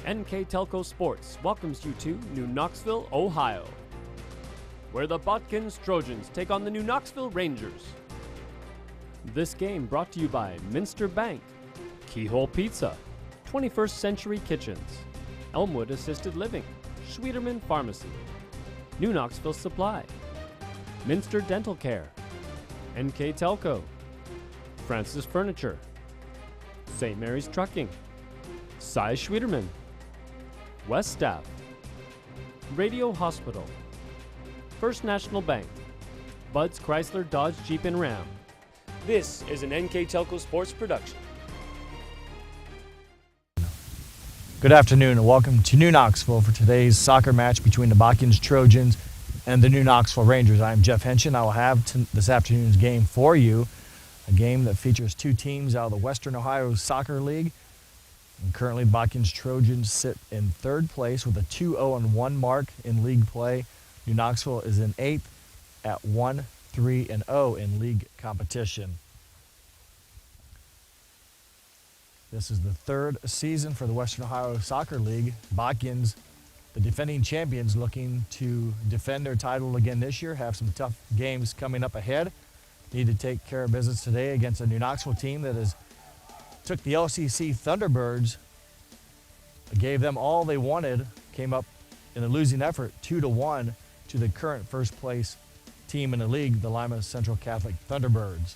NKTelco Sports welcomes you to New Knoxville, Ohio, where the Botkins Trojans take on the New Knoxville Rangers. This game brought to you by Minster Bank, Keyhole Pizza, 21st Century Kitchens, Elmwood Assisted Living, Schwieterman Pharmacy, New Knoxville Supply, Minster Dental Care, NKTelco, Francis Furniture, St. Mary's Trucking, Cy Schwieterman, West Staff, Radio Hospital, First National Bank, Bud's Chrysler Dodge Jeep and Ram. This is an NKTelco Sports production. Good afternoon and welcome to New Knoxville for today's soccer match between the Botkins Trojans and the New Knoxville Rangers. I'm Jeff Henshin. I will have this afternoon's game for you, a game that features two teams out of the Western Ohio Soccer League. And currently, the Botkins Trojans sit in third place with a 2-0-1 mark in league play. New Knoxville is in eighth at 1-3-0 in league competition. This is the third season for the Western Ohio Soccer League. Botkins, the defending champions, looking to defend their title again this year, have some tough games coming up ahead. Need to take care of business today against a New Knoxville team that has took the LCC Thunderbirds, gave them all they wanted, came up in a losing effort 2-1 to the current first place team in the league, the Lima Central Catholic Thunderbirds.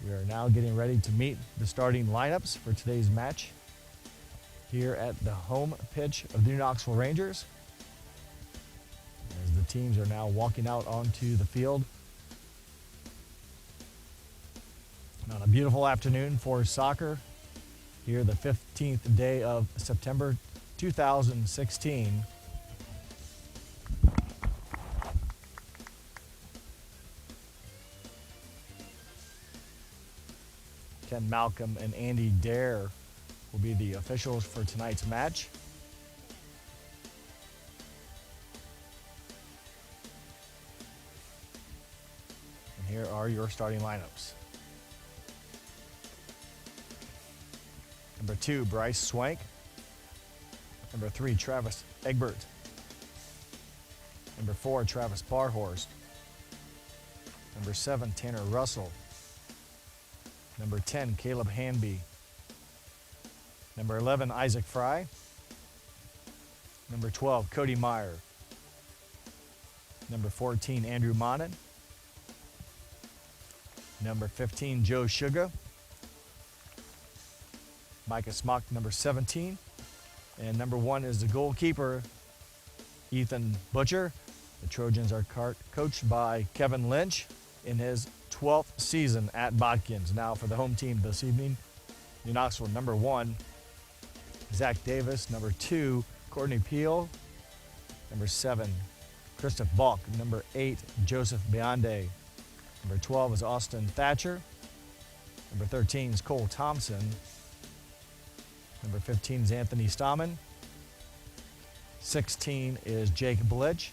We are now getting ready to meet the starting lineups for today's match here at the home pitch of the New Knoxville Rangers, as the teams are now walking out onto the field on a beautiful afternoon for soccer here the 15th day of September 2016. Ken Malcolm and Andy Dare will be the officials for tonight's match. And here are your starting lineups. Number 2, Bryce Swank. Number 3, Travis Egbert. Number 4, Travis Barhorst. Number 7, Tanner Russell. Number 10, Caleb Hanby. Number 11, Isaac Fry. Number 12, Cody Meyer. Number 14, Andrew Monin. Number 15, Joe Suga. Micah Smock, number 17. And number 1 is the goalkeeper, Ethan Butcher. The Trojans are coached by Kevin Lynch in his 12th season at Botkins. Now for the home team this evening, New Knoxville, number 1, Zach Davis. Number 2, Courtney Peel. Number 7, Christoph Balk. Number 8, Joseph Bionde. Number 12 is Austin Thatcher. Number 13 is Cole Thompson. Number 15 is Anthony Stammen. 16 is Jake Blitch.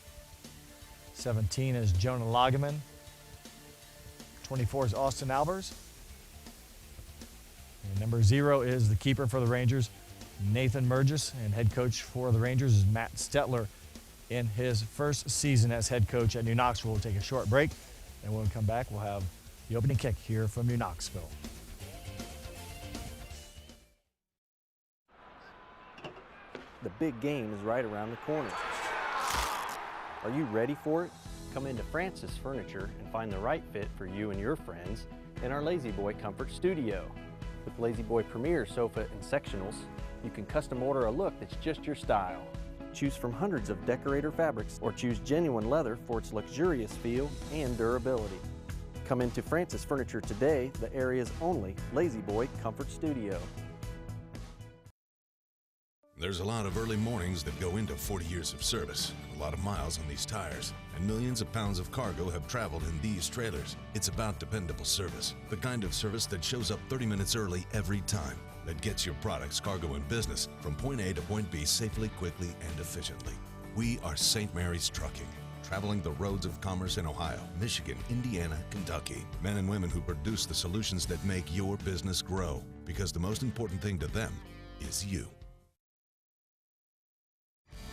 17 is Jonah Lageman. 24 is Austin Albers. And number 0 is the keeper for the Rangers, Nathan Murgis, and head coach for the Rangers is Matt Stetler in his first season as head coach at New Knoxville. We'll take a short break, and when we come back, we'll have the opening kick here from New Knoxville. The big game is right around the corner. Are you ready for it? Come into Francis Furniture and find the right fit for you and your friends in our Lazy Boy Comfort Studio. With Lazy Boy Premier sofa and sectionals, you can custom order a look that's just your style. Choose from hundreds of decorator fabrics or choose genuine leather for its luxurious feel and durability. Come into Francis Furniture today, the area's only Lazy Boy Comfort Studio. There's a lot of early mornings that go into 40 years of service, a lot of miles on these tires, and millions of pounds of cargo have traveled in these trailers. It's about dependable service, the kind of service that shows up 30 minutes early every time, that gets your products, cargo, and business from point A to point B safely, quickly, and efficiently. We are St. Mary's Trucking, traveling the roads of commerce in Ohio, Michigan, Indiana, Kentucky. Men and women who produce the solutions that make your business grow, because the most important thing to them is you.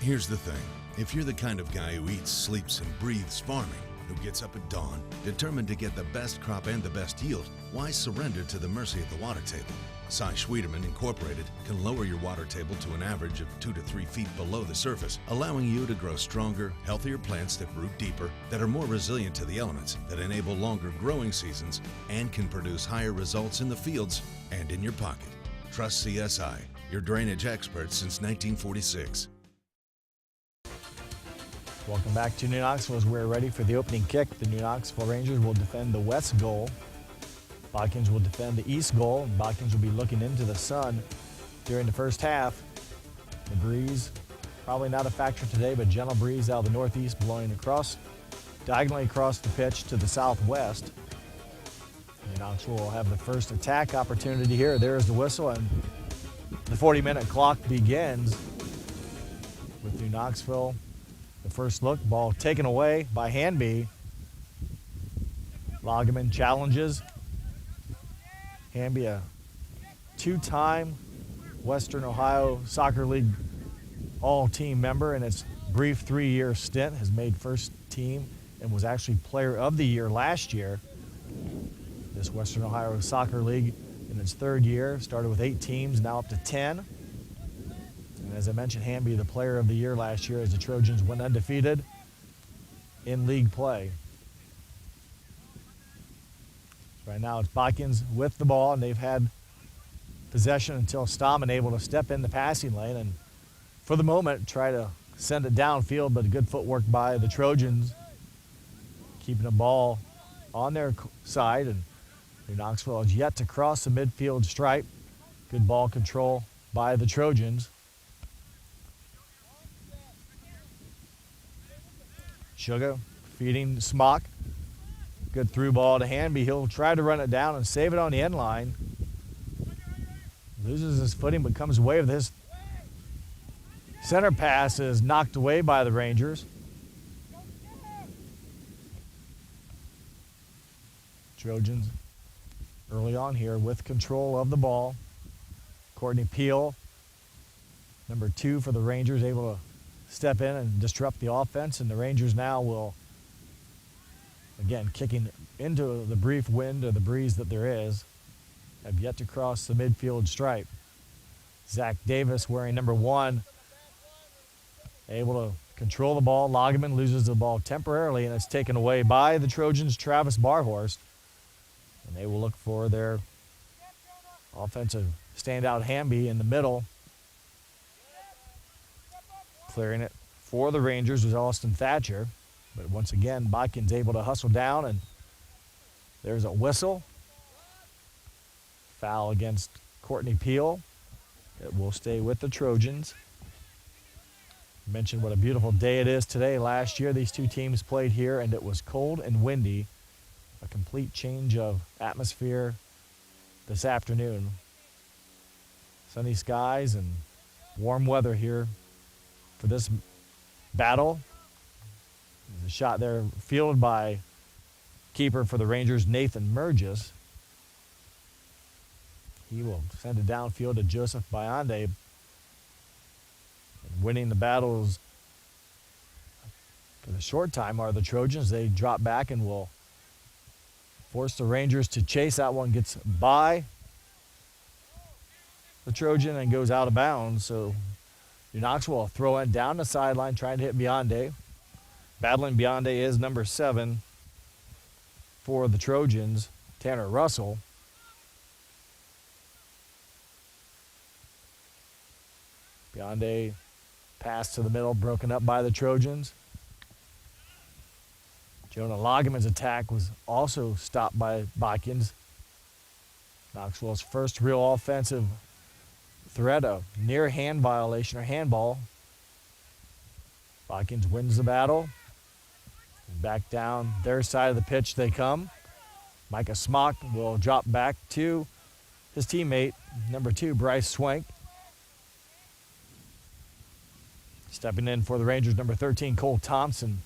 Here's the thing. If you're the kind of guy who eats, sleeps, and breathes farming, who gets up at dawn, determined to get the best crop and the best yield, why surrender to the mercy of the water table? Cy Schwieterman Incorporated can lower your water table to an average of 2 to 3 feet below the surface, allowing you to grow stronger, healthier plants that root deeper, that are more resilient to the elements, that enable longer growing seasons, and can produce higher results in the fields and in your pocket. Trust CSI, your drainage experts since 1946. Welcome back to New Knoxville as we're ready for the opening kick. The New Knoxville Rangers will defend the west goal. Botkins will defend the east goal. And Botkins will be looking into the sun during the first half. The breeze, probably not a factor today, but gentle breeze out of the northeast blowing diagonally across the pitch to the southwest. New Knoxville will have the first attack opportunity here. There's the whistle, and the 40-minute clock begins with New Knoxville. The first look, ball taken away by Hanby. Lageman challenges. Hanby, a two-time Western Ohio Soccer League all-team member in its brief 3-year stint, has made first team and was actually player of the year last year. This Western Ohio Soccer League in its third year started with 8 teams, now up to 10. And as I mentioned, Hanby, the player of the year last year as the Trojans went undefeated in league play. Right now it's Botkins with the ball, and they've had possession until Stahman able to step in the passing lane and for the moment try to send it downfield, but good footwork by the Trojans, keeping the ball on their side, and New Knoxville has yet to cross the midfield stripe. Good ball control by the Trojans. Sugar feeding Smock. Good through ball to Hanby. He'll try to run it down and save it on the end line. Loses his footing but comes away with this. Center pass is knocked away by the Rangers. Trojans early on here with control of the ball. Courtney Peel, number 2 for the Rangers, able to step in and disrupt the offense, and the Rangers now will, again, kicking into the brief wind or the breeze that there is, have yet to cross the midfield stripe. Zach Davis, wearing number 1, able to control the ball. Lageman loses the ball temporarily, and it's taken away by the Trojans' Travis Barhorst. And they will look for their offensive standout Hanby in the middle. Clearing it for the Rangers was Austin Thatcher. But once again, Botkins able to hustle down, and there's a whistle. Foul against Courtney Peel. It will stay with the Trojans. I mentioned what a beautiful day it is today. Last year, these two teams played here, and it was cold and windy. A complete change of atmosphere this afternoon. Sunny skies and warm weather here for this battle. The shot there fielded by keeper for the Rangers, Nathan Mergis. He will send it downfield to Joseph Bionde. And winning the battles for the short time are the Trojans. They drop back and will force the Rangers to chase. That one gets by the Trojan and goes out of bounds. So New Knoxville will throw it down the sideline, trying to hit Bionde. Battling Bionde is number 7 for the Trojans, Tanner Russell. Bionde pass to the middle, broken up by the Trojans. Jonah Lageman's attack was also stopped by Botkins. Knoxville's first real offensive threat, a near hand violation or handball. Botkins wins the battle. Back down their side of the pitch they come. Micah Smock will drop back to his teammate, number 2, Bryce Swank. Stepping in for the Rangers, number 13, Cole Thompson.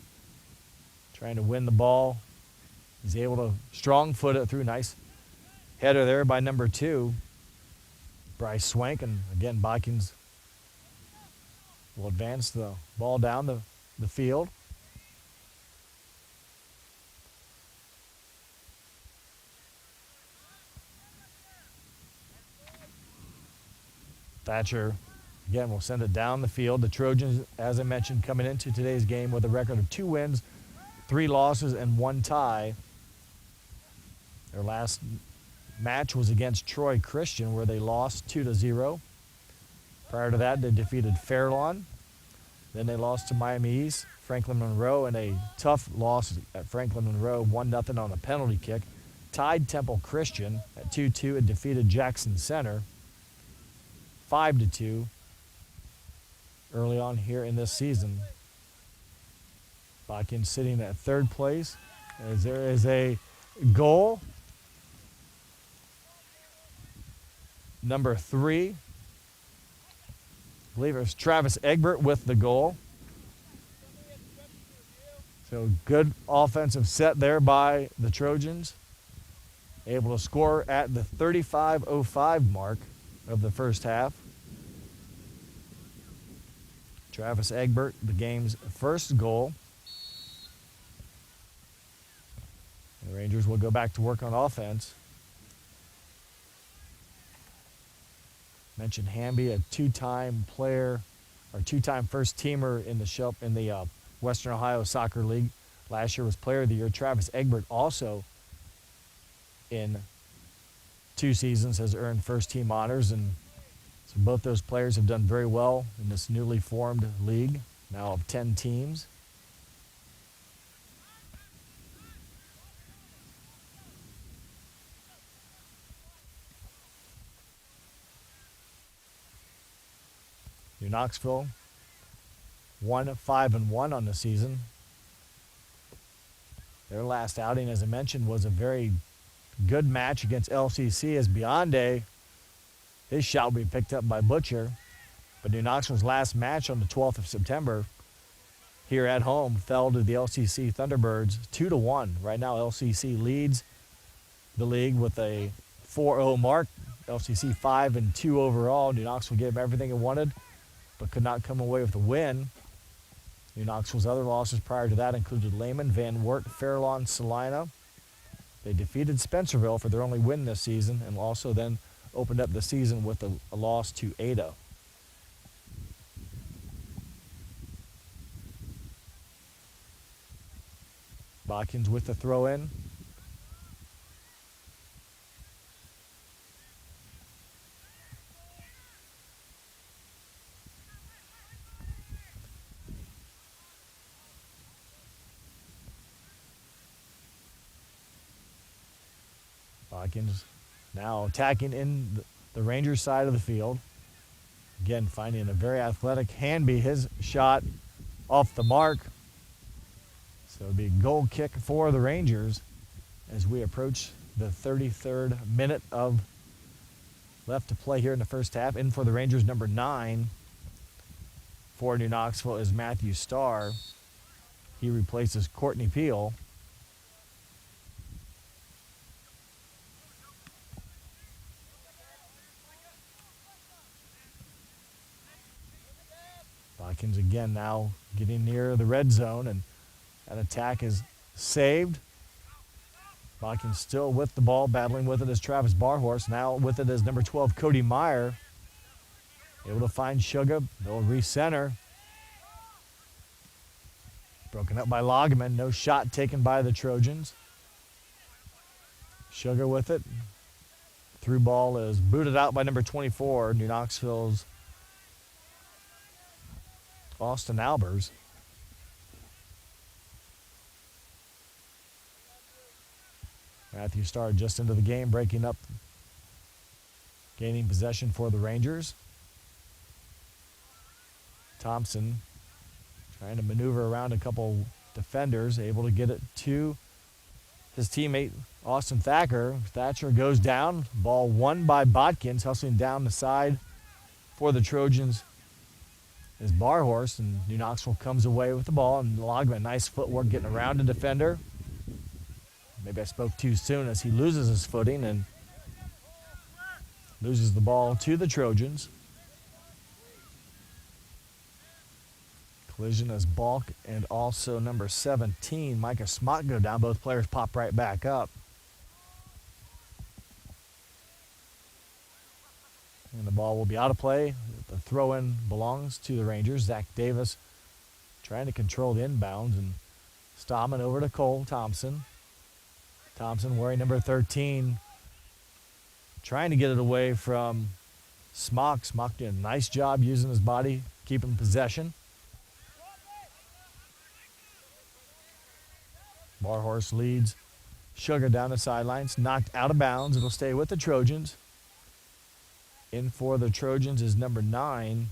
Trying to win the ball. He's able to strong foot it through. Nice header there by number 2, Bryce Swank. And again, Botkins will advance the ball down the field. Thatcher, again, will send it down the field. The Trojans, as I mentioned, coming into today's game with a record of 2 wins, 3 losses, and 1 tie. Their last match was against Troy Christian, where they lost 2-0. Prior to that, they defeated Fairlawn. Then they lost to Miami East, Franklin Monroe, in a tough loss at Franklin Monroe, 1-0 on a penalty kick. Tied Temple Christian at 2-2 and defeated Jackson Center 5-2 early on here in this season. Botkins sitting at 3rd place as there is a goal. Number 3, I believe it was Travis Egbert with the goal. So good offensive set there by the Trojans. Able to score at the 35:05 mark of the first half. Travis Egbert, the game's first goal. The Rangers will go back to work on offense. Mentioned Hamby, a 2-time player, or 2-time first teamer in the Western Ohio Soccer League. Last year was Player of the Year. Travis Egbert also in 2 seasons has earned first team honors, and so both those players have done very well in this newly formed league, now of 10 teams. New Knoxville won 5-1 on the season. Their last outing, as I mentioned, was a very good match against LCC as Bionde, his shot will be picked up by Butcher. But New Knoxville's last match on the 12th of September here at home fell to the LCC Thunderbirds 2-1. Right now LCC leads the league with a 4-0 mark. LCC 5-2 overall. New Knoxville gave them everything it wanted, but could not come away with a win. New Knoxville's other losses prior to that included Lehman, Van Wert, Fairlawn, Salina. They defeated Spencerville for their only win this season, and also then opened up the season with a loss to Ada. Botkins with the throw in. Botkins now attacking in the Rangers side of the field. Again, finding a very athletic Hanby, his shot off the mark. So it'll be a goal kick for the Rangers as we approach the 33rd minute of left to play here in the first half. In for the Rangers, number 9 for New Knoxville is Matthew Starr. He replaces Courtney Peel. Botkins again now getting near the red zone, and that attack is saved. Botkins still with the ball, battling with it as Travis Barhorse. Now with it as number 12, Cody Meyer. Able to find Sugar. They'll recenter. Broken up by Loggeman. No shot taken by the Trojans. Sugar with it. Through ball is booted out by number 24, New Knoxville's Austin Albers. Matthew Starr just into the game, breaking up, gaining possession for the Rangers. Thompson trying to maneuver around a couple defenders, able to get it to his teammate Austin Thacker. Thatcher goes down. Ball won by Botkins, hustling down the side for the Trojans is Barhorse, and New Knoxville comes away with the ball, and Logman, nice footwork getting around the defender. Maybe I spoke too soon as he loses his footing and loses the ball to the Trojans. Collision as Balk and also number 17, Micah Smock, go down. Both players pop right back up. And the ball will be out of play. The throw-in belongs to the Rangers. Zach Davis trying to control the inbounds, and Stallman over to Cole Thompson. Thompson wearing number 13, trying to get it away from Smock. Smock doing a nice job using his body, keeping possession. Barhorse leads Sugar down the sidelines, knocked out of bounds. It'll stay with the Trojans. In for the Trojans is number 9,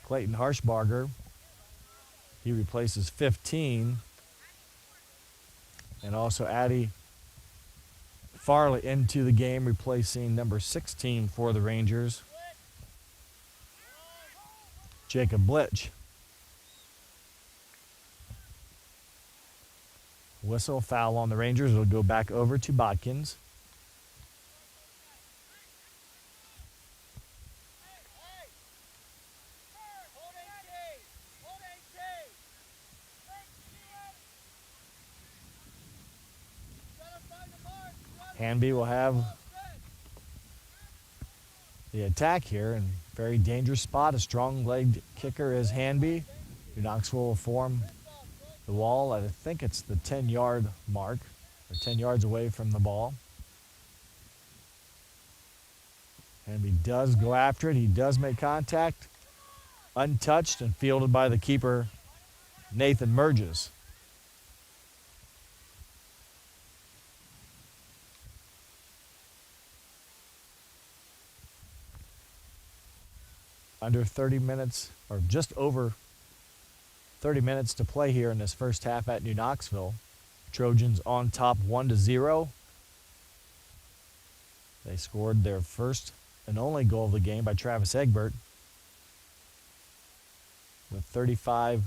Clayton Harshbarger. He replaces 15. And also Addie Farley into the game, replacing number 16 for the Rangers, Jacob Blitch. Whistle, foul on the Rangers. It'll go back over to Botkins. Hanby will have the attack here, and very dangerous spot. A strong-legged kicker is Hanby. New Knoxville will form the wall. I think it's the 10-yard mark, or 10 yards away from the ball. Hanby does go after it. He does make contact. Untouched and fielded by the keeper, Nathan Merges. Under 30 minutes, or just over 30 minutes to play here in this first half at New Knoxville. Trojans on top 1-0. They scored their first and only goal of the game by Travis Egbert. With 35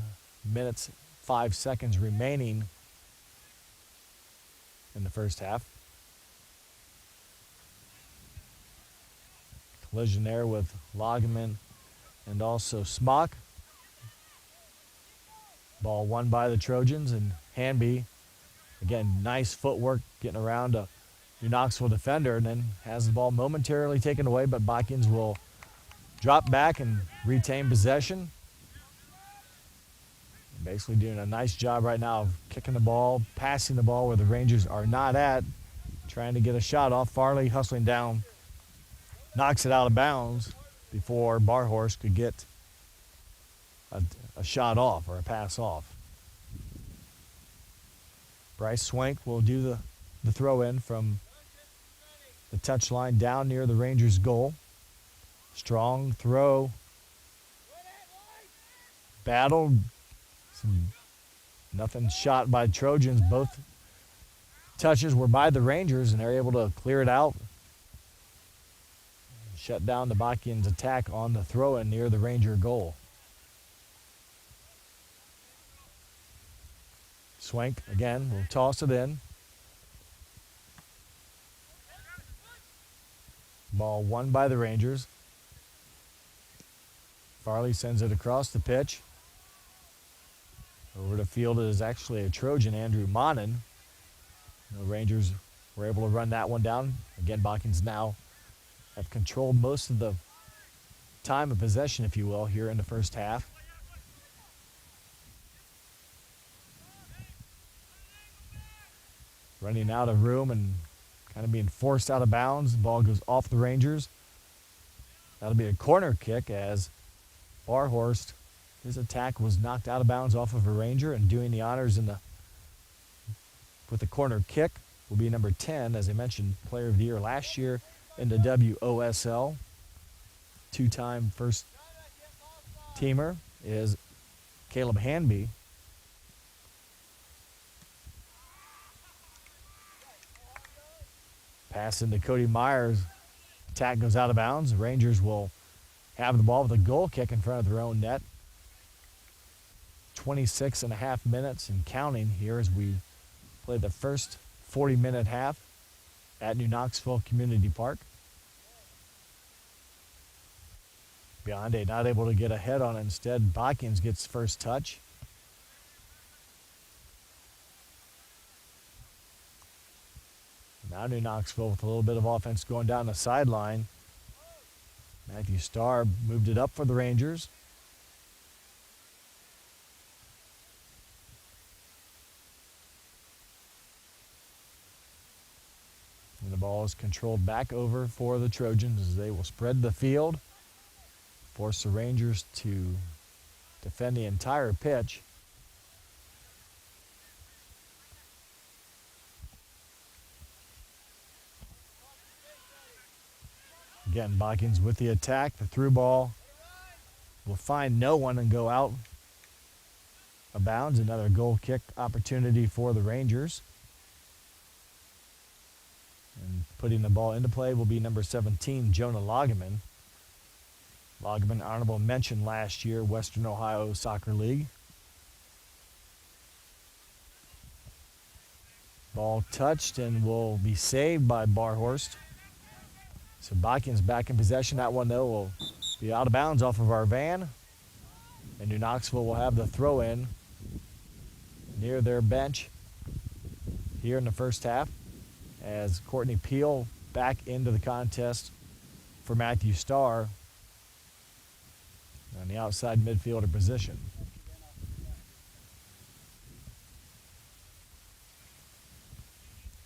minutes, 5 seconds remaining in the first half. Collision there with Loggeman and also Smock. Ball won by the Trojans, and Hanby, again, nice footwork getting around a New Knoxville defender, and then has the ball momentarily taken away, but Botkins will drop back and retain possession. Basically doing a nice job right now of kicking the ball, passing the ball where the Rangers are not at, trying to get a shot off. Farley hustling down, knocks it out of bounds before Barhorse could get a shot off or a pass off. Bryce Swank will do the throw-in from the touchline down near the Rangers' goal. Strong throw. Battle. Nothing shot by Trojans. Both touches were by the Rangers, and they're able to clear it out. Shut down the Botkins attack on the throw-in near the Ranger goal. Swank, again, will toss it in. Ball won by the Rangers. Farley sends it across the pitch. Over the field is actually a Trojan, Andrew Monin. The Rangers were able to run that one down. Again, Botkins now have controlled most of the time of possession, if you will, here in the first half. Running out of room and kind of being forced out of bounds. The ball goes off the Rangers. That'll be a corner kick as Barhorst, his attack was knocked out of bounds off of a Ranger, and doing the honors with the corner kick will be number 10, as I mentioned, Player of the Year last year in the WOSL. Two-time first teamer is Caleb Hanby. Pass into Cody Myers. Attack goes out of bounds. The Rangers will have the ball with a goal kick in front of their own net. 26 and a half minutes and counting here as we play the first 40-minute half at New Knoxville Community Park. Beyonde not able to get ahead on it. Instead, Botkins gets first touch. Now New Knoxville with a little bit of offense going down the sideline. Matthew Starr moved it up for the Rangers. And the ball is controlled back over for the Trojans as they will spread the field, force the Rangers to defend the entire pitch. Again, Botkins with the attack. The through ball will find no one and go out of bounds. Another goal kick opportunity for the Rangers. And putting the ball into play will be number 17, Jonah Loggeman. Loggeman, honorable mention last year, Western Ohio Soccer League. Ball touched and will be saved by Barhorst. So Botkins back in possession. That one, though, will be out of bounds off of our van. And New Knoxville will have the throw in near their bench here in the first half as Courtney Peel back into the contest for Matthew Starr on the outside midfielder position.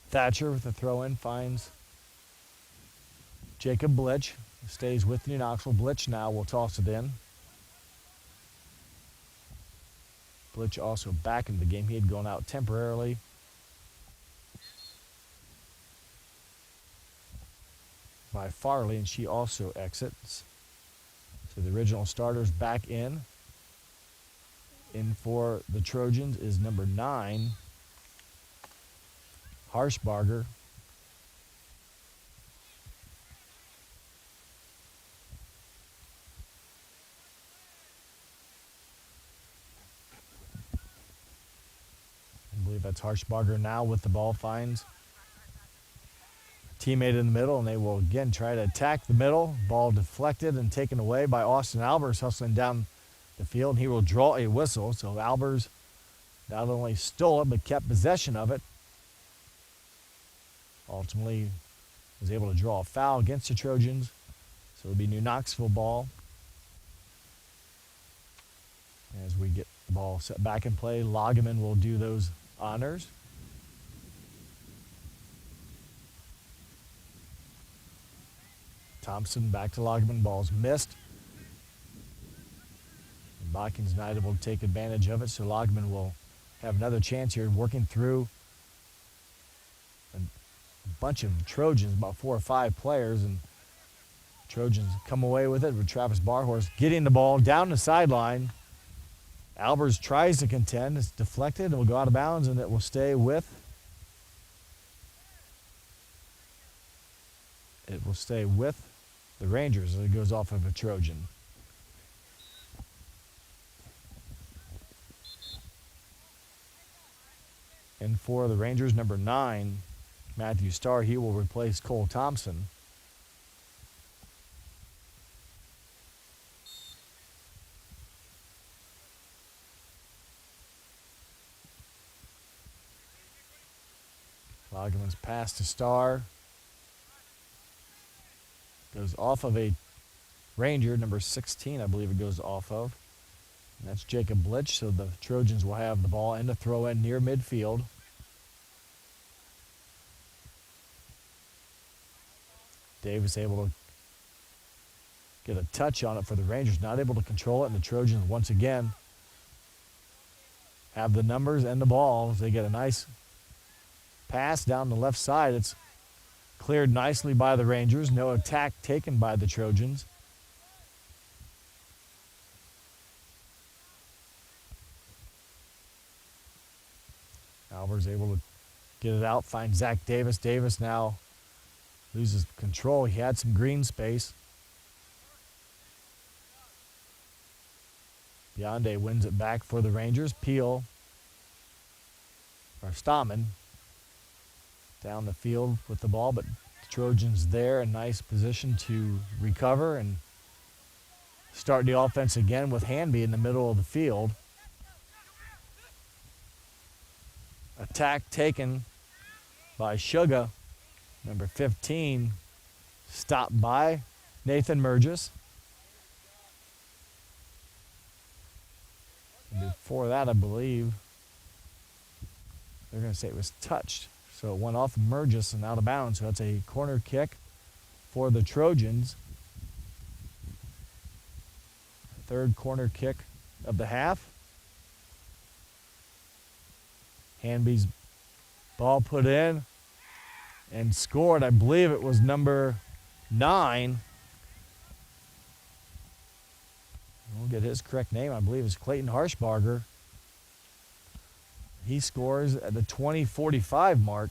Thatcher with the throw in finds Jacob Blitch, stays with New Knoxville. Blitch now will toss it in. Blitch also back into the game. He had gone out temporarily. By Farley, and she also exits. So the original starters back in. In for the Trojans is number 9, Harshbarger. I believe that's Harshbarger now with the ball, finds teammate in the middle, and they will again try to attack the middle. Ball deflected and taken away by Austin Albers, hustling down the field. He will draw a whistle, so Albers not only stole it but kept possession of it. Ultimately was able to draw a foul against the Trojans, so it'll be New Knoxville ball. As we get the ball set back in play, Loggeman will do those honors. Thompson back to Loggeman. Ball's missed. And Botkins not able to take advantage of it, so Loggeman will have another chance here, working through a bunch of Trojans, about 4 or 5 players, and Trojans come away with it with Travis Barhorst getting the ball down the sideline. Albers tries to contend. It's deflected and will go out of bounds, and it will stay with the Rangers as it goes off of a Trojan. And for the Rangers, number 9, Matthew Starr. He will replace Cole Thompson. Loggeman's pass to Starr. Goes off of a Ranger, number 16, I believe it goes off of. And that's Jacob Blitch, so the Trojans will have the ball and a throw in near midfield. Davis able to get a touch on it for the Rangers, not able to control it, and the Trojans once again have the numbers and the ball. They get a nice pass down the left side. It's cleared nicely by the Rangers. No attack taken by the Trojans. Albers able to get it out, find Zach Davis. Davis now loses control. He had some green space. Beyonde wins it back for the Rangers. Peel, or Stammen, down the field with the ball, but the Trojans there, a nice position to recover and start the offense again with Hanby in the middle of the field. Attack taken by Suga, number 15, stopped by Nathan Murgis. And before that, I believe they're going to say it was touched. So it went off of Murgis and out of bounds. So that's a corner kick for the Trojans. Third corner kick of the half. Hanby's ball put in and scored. I believe it was number 9. We'll get his correct name. I believe it's Clayton Harshbarger. He scores at the 20:45 mark.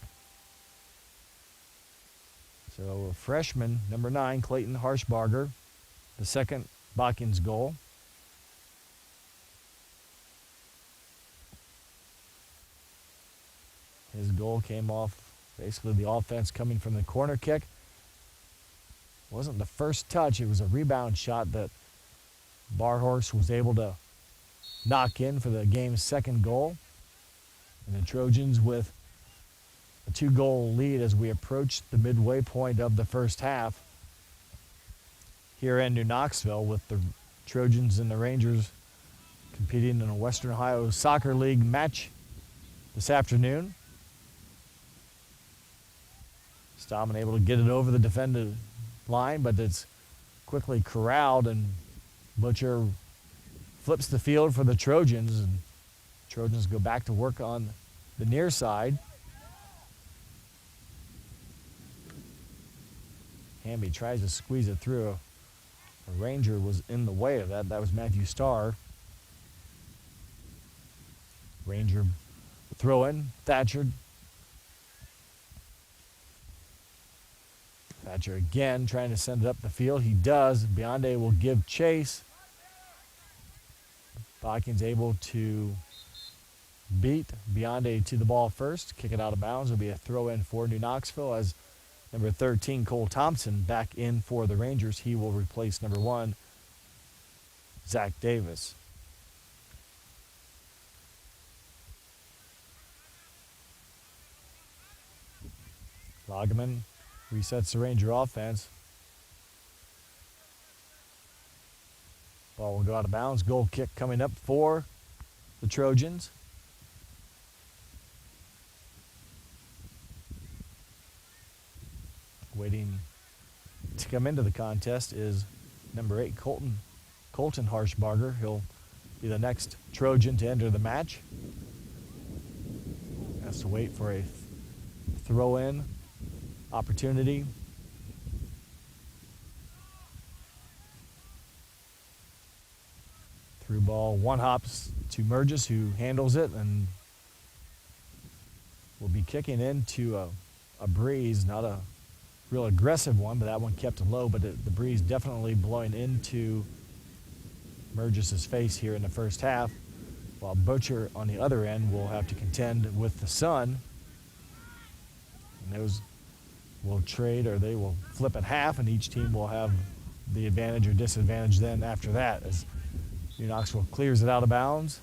So a freshman, number 9, Clayton Harshbarger, the second Botkins goal. His goal came off basically the offense coming from the corner kick. It wasn't the first touch, it was a rebound shot that Barhorse was able to knock in for the game's second goal. And the Trojans with a 2-goal lead as we approach the midway point of the first half here in New Knoxville, with the Trojans and the Rangers competing in a Western Ohio Soccer League match this afternoon. Stallman able to get it over the defended line, but it's quickly corralled, and Butcher flips the field for the Trojans, and Trojans go back to work on the near side. Hamby tries to squeeze it through. A Ranger was in the way of that. That was Matthew Starr. Ranger throw in. Thatcher. Thatcher again trying to send it up the field. He does. Bionde will give chase. Botkins able to beat Bionde to the ball first. Kick it out of bounds. It'll be a throw in for New Knoxville as number 13, Cole Thompson, back in for the Rangers. He will replace number 1, Zach Davis. Lageman resets the Ranger offense. Ball will go out of bounds. Goal kick coming up for the Trojans. Waiting to come into the contest is number 8, Colton Harshbarger. He'll be the next Trojan to enter the match. Has to wait for a throw-in opportunity. Through ball, one hops to Murgis, who handles it and will be kicking into a breeze, not a real aggressive one, but that one kept low, but the breeze definitely blowing into Murgis's face here in the first half, while Butcher on the other end will have to contend with the sun. And those will trade, or they will flip at half, and each team will have the advantage or disadvantage then after that, as New Knoxville clears it out of bounds.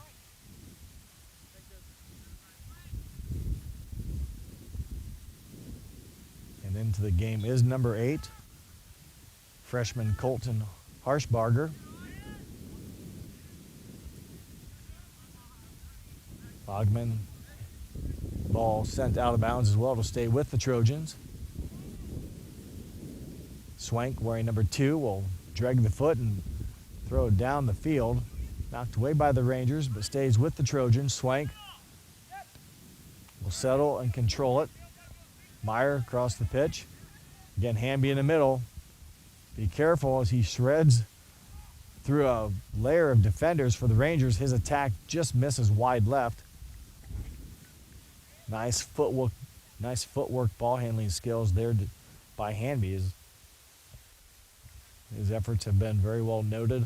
And into the game is number 8, freshman Colton Harshbarger. Bogman, ball sent out of bounds as well to stay with the Trojans. Swank, wearing number 2, will drag the foot and throw it down the field. Knocked away by the Rangers, but stays with the Trojans. Swank will settle and control it. Meyer across the pitch. Again, Hamby in the middle. Be careful as he shreds through a layer of defenders for the Rangers. His attack just misses wide left. Nice footwork, ball handling skills there by Hamby. His efforts have been very well noted.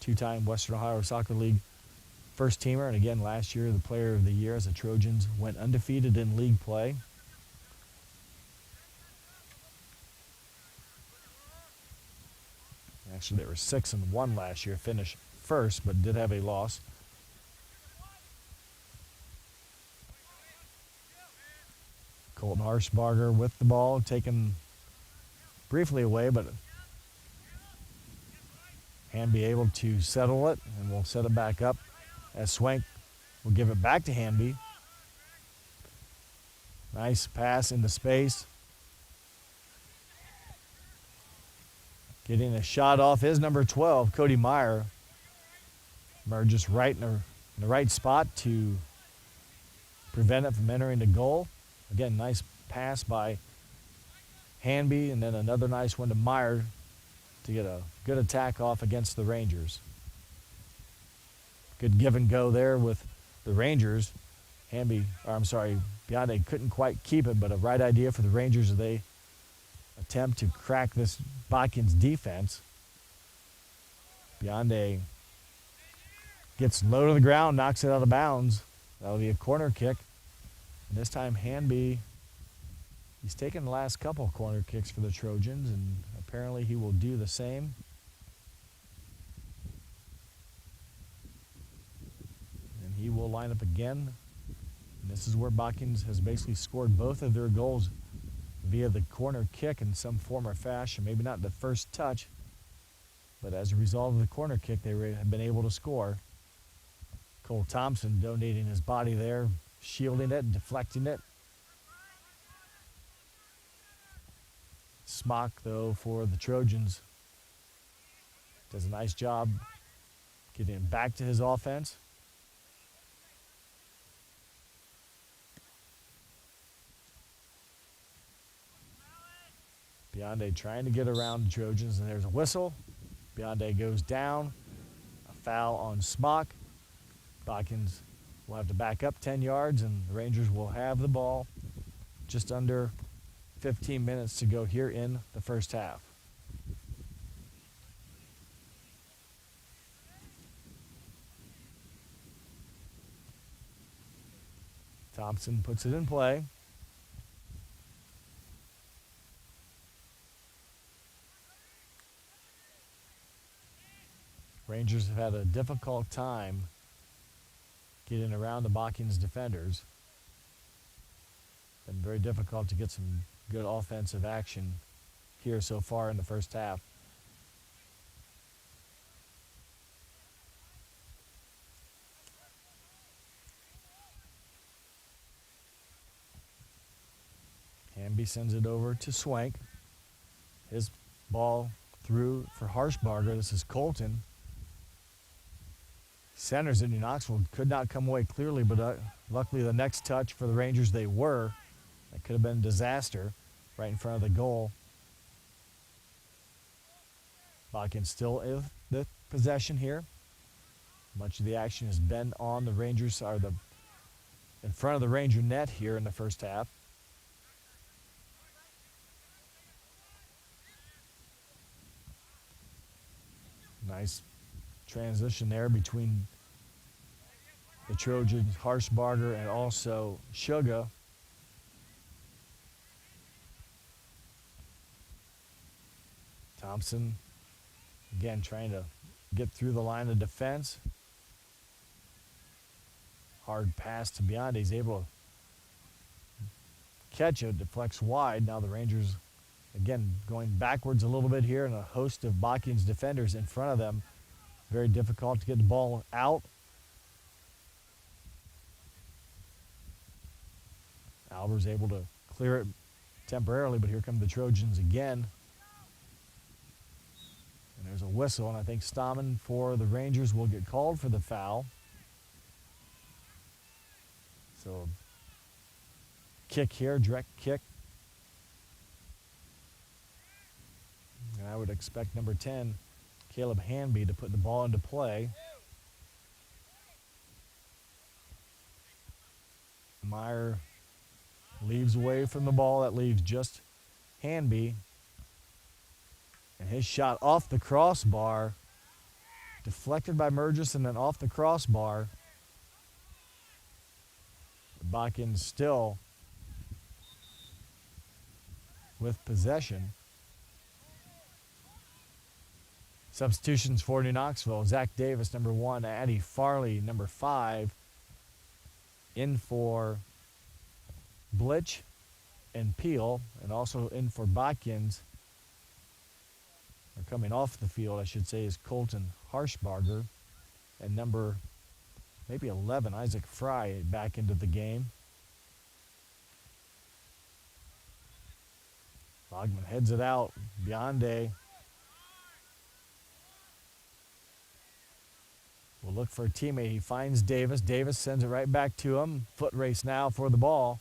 2-time Western Ohio Soccer League first teamer, and again last year the player of the year as the Trojans went undefeated in league play. Actually, they were 6-1 last year, finished first, but did have a loss. Colton Harshbarger with the ball, taken briefly away, but Hanby able to settle it, and we'll set it back up as Swank will give it back to Hanby. Nice pass into space. Getting a shot off is number 12, Cody Meyer. Meyer just right in the right spot to prevent it from entering the goal. Again, nice pass by Hanby, and then another nice one to Meyer to get a good attack off against the Rangers. Good give and go there with the Rangers. Bionde couldn't quite keep it, but a right idea for the Rangers as they attempt to crack this Botkins defense. Bionde gets low to the ground, knocks it out of bounds. That'll be a corner kick. And this time Hanby, he's taken the last couple corner kicks for the Trojans, and apparently he will do the same. And he will line up again. And this is where Botkins has basically scored both of their goals via the corner kick in some form or fashion. Maybe not the first touch, but as a result of the corner kick, they have been able to score. Cole Thompson donating his body there, shielding it, deflecting it. Smock, though, for the Trojans, does a nice job getting him back to his offense. Bionde trying to get around the Trojans, and there's a whistle. Bionde goes down. A foul on Smock. Botkins will have to back up 10 yards, and the Rangers will have the ball. Just under 15 minutes to go here in the first half. Thompson puts it in play. Rangers have had a difficult time getting around the Botkins defenders. Been very difficult to get some good offensive action here so far in the first half. Hanby sends it over to Swank. His ball through for Harshbarger. This is Colton. Centers in New Knoxville could not come away clearly, but luckily the next touch for the Rangers, they were. That could have been a disaster right in front of the goal. Botkins still in the possession here. Much of the action has been on the Rangers, in front of the Ranger net here in the first half. Nice transition there between the Trojans, Harshbarger, and also Suga. Thompson, again, trying to get through the line of defense. Hard pass to Bionde. He's able to catch it, deflects wide. Now the Rangers, again, going backwards a little bit here, and a host of Botkins defenders in front of them. Very difficult to get the ball out. Alber's able to clear it temporarily, but here come the Trojans again. And there's a whistle, and I think Stammen for the Rangers will get called for the foul. So, kick here, direct kick. And I would expect number 10, Caleb Hanby, to put the ball into play. Meyer leaves away from the ball. That leaves just Hanby. And his shot off the crossbar, deflected by Murgis and then off the crossbar. Botkins still with possession. Substitutions for New Knoxville: Zach Davis, number 1, Addie Farley, number 5. In for Blitch and Peel, and also in for Botkins, or coming off the field, I should say, is Colton Harshbarger, and number maybe 11, Isaac Fry, back into the game. Logman heads it out. Bionde will look for a teammate. He finds Davis. Davis sends it right back to him. Foot race now for the ball.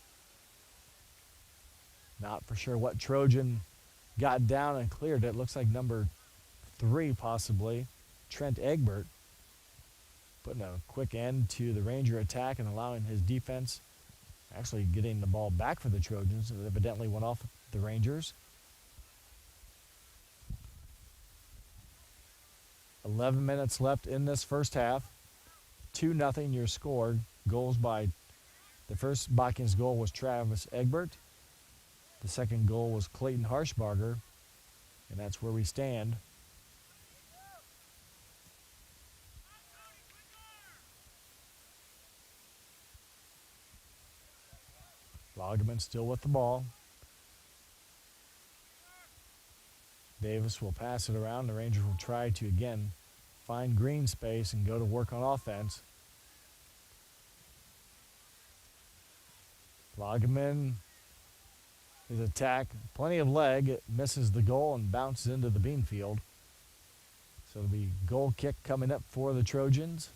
Not for sure what Trojan got down and cleared it. Looks like number 3 possibly, Trent Egbert, putting a quick end to the Ranger attack and allowing his defense actually getting the ball back for the Trojans. It evidently went off the Rangers. 11 minutes left in this first half. 2-0 your score. Goals by, the first Botkins goal was Travis Egbert. The second goal was Clayton Harshbarger. And that's where we stand. Loggeman still with the ball. Davis will pass it around. The Rangers will try to, again, find green space and go to work on offense. Loggeman, his attack, plenty of leg. It misses the goal and bounces into the bean field. So it'll be goal kick coming up for the Trojans.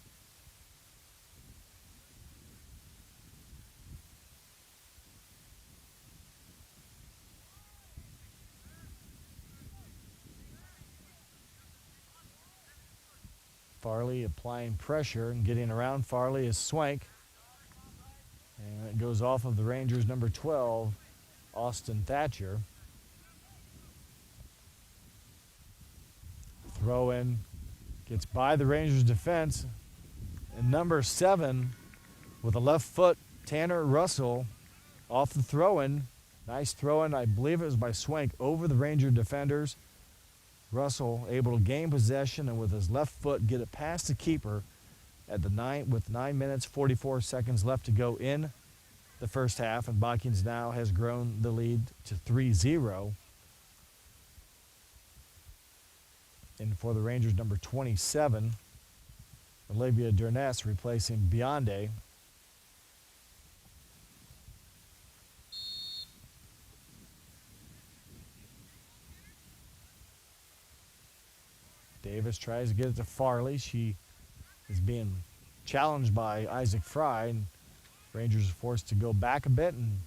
Farley applying pressure and getting around Farley is Swank. And it goes off of the Rangers' number 12, Austin Thatcher. Throw in, gets by the Rangers' defense. And number 7 with a left foot, Tanner Russell, off the throw-in. Nice throw-in, I believe it was by Swank, over the Ranger defenders. Russell able to gain possession and with his left foot get it past the keeper at the 9 minutes 44 seconds left to go in the first half, and Botkins now has grown the lead to 3-0. And for the Rangers, number 27, Olivia Durness replacing Bionde. Davis tries to get it to Farley. She is being challenged by Isaac Fry, and Rangers are forced to go back a bit. And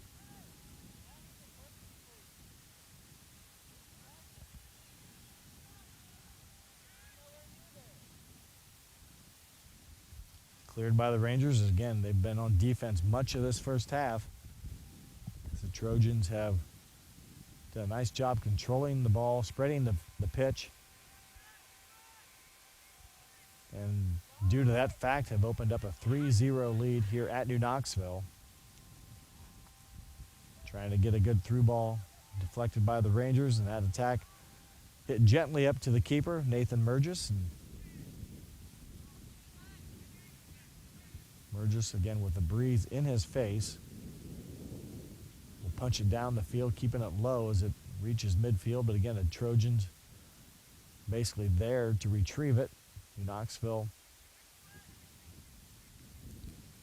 cleared by the Rangers. Again, they've been on defense much of this first half. The Trojans have done a nice job controlling the ball, spreading the pitch. And due to that fact, have opened up a 3-0 lead here at New Knoxville. Trying to get a good through ball deflected by the Rangers, and that attack hit gently up to the keeper, Nathan Murgis. And Murgis, again, with the breeze in his face, will punch it down the field, keeping it low as it reaches midfield. But again, the Trojans basically there to retrieve it. New Knoxville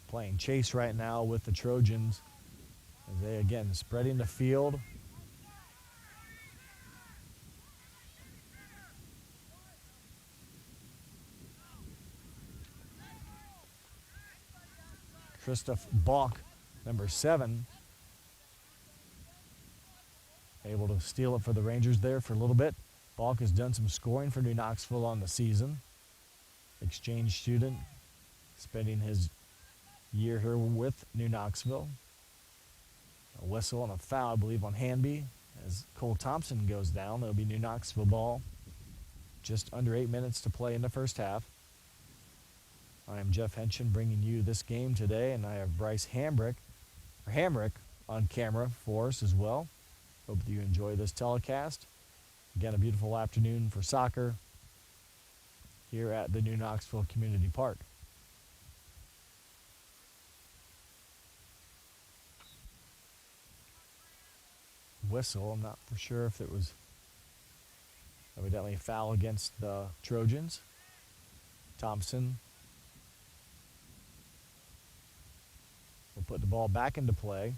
playing chase right now with the Trojans as they again spreading the field. Christoph Balk, number 7, able to steal it for the Rangers there for a little bit. Balk has done some scoring for New Knoxville on the season. Exchange student, spending his year here with New Knoxville. A whistle and a foul, I believe, on Hanby as Cole Thompson goes down. It'll be New Knoxville ball. Just under 8 minutes to play in the first half. I am Jeff Henshin bringing you this game today, and I have Bryce Hamrick on camera for us as well. Hope that you enjoy this telecast. Again, a beautiful afternoon for soccer. here at the New Knoxville Community Park. Whistle. I'm not for sure if it was evidently a foul against the Trojans. Thompson will put the ball back into play.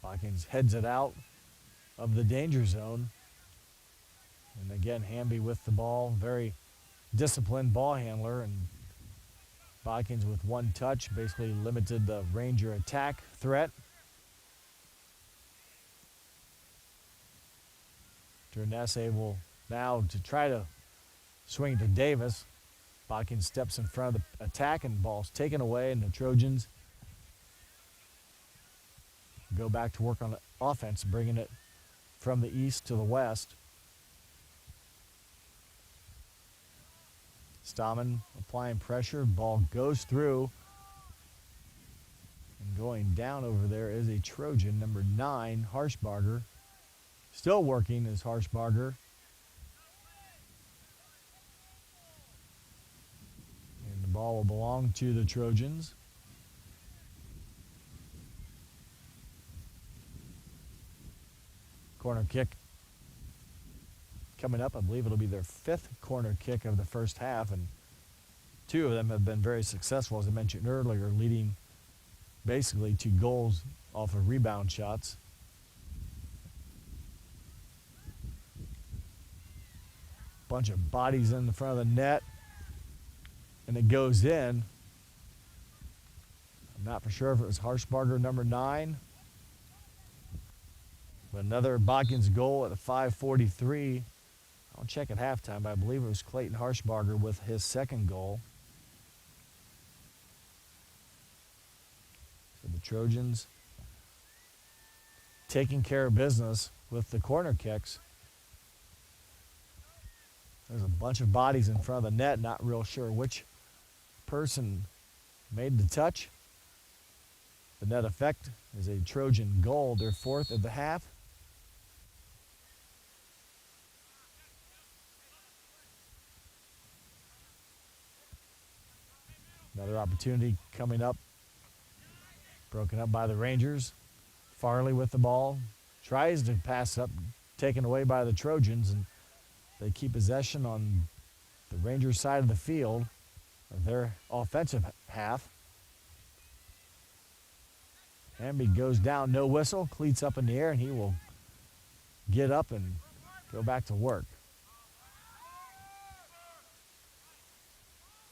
Botkins heads it out of the danger zone. And again, Hamby with the ball, very disciplined ball handler, and Botkins with one touch basically limited the Ranger attack threat. Durness able now to try to swing to Davis. Botkins steps in front of the attack and ball's taken away, and the Trojans go back to work on offense, bringing it from the east to the west. Stammen applying pressure. Ball goes through. And going down over there is a Trojan, number 9, Harshbarger. Still working is Harshbarger. And the ball will belong to the Trojans. Corner kick coming up. I believe it'll be their 5th corner kick of the first half, and 2 of them have been very successful, as I mentioned earlier, leading basically 2 goals off of rebound shots. Bunch of bodies in the front of the net, and it goes in. I'm not for sure if it was Harshbarger, number 9. But another Botkins goal at a 5:43. I'll check at halftime, but I believe it was Clayton Harshbarger with his 2nd goal. So the Trojans taking care of business with the corner kicks. There's a bunch of bodies in front of the net, not real sure which person made the touch. The net effect is a Trojan goal, their 4th of the half. Another opportunity coming up. Broken up by the Rangers. Farley with the ball. Tries to pass up, taken away by the Trojans, and they keep possession on the Rangers side of the field, of their offensive half. Hamby goes down, no whistle, cleats up in the air, and he will get up and go back to work.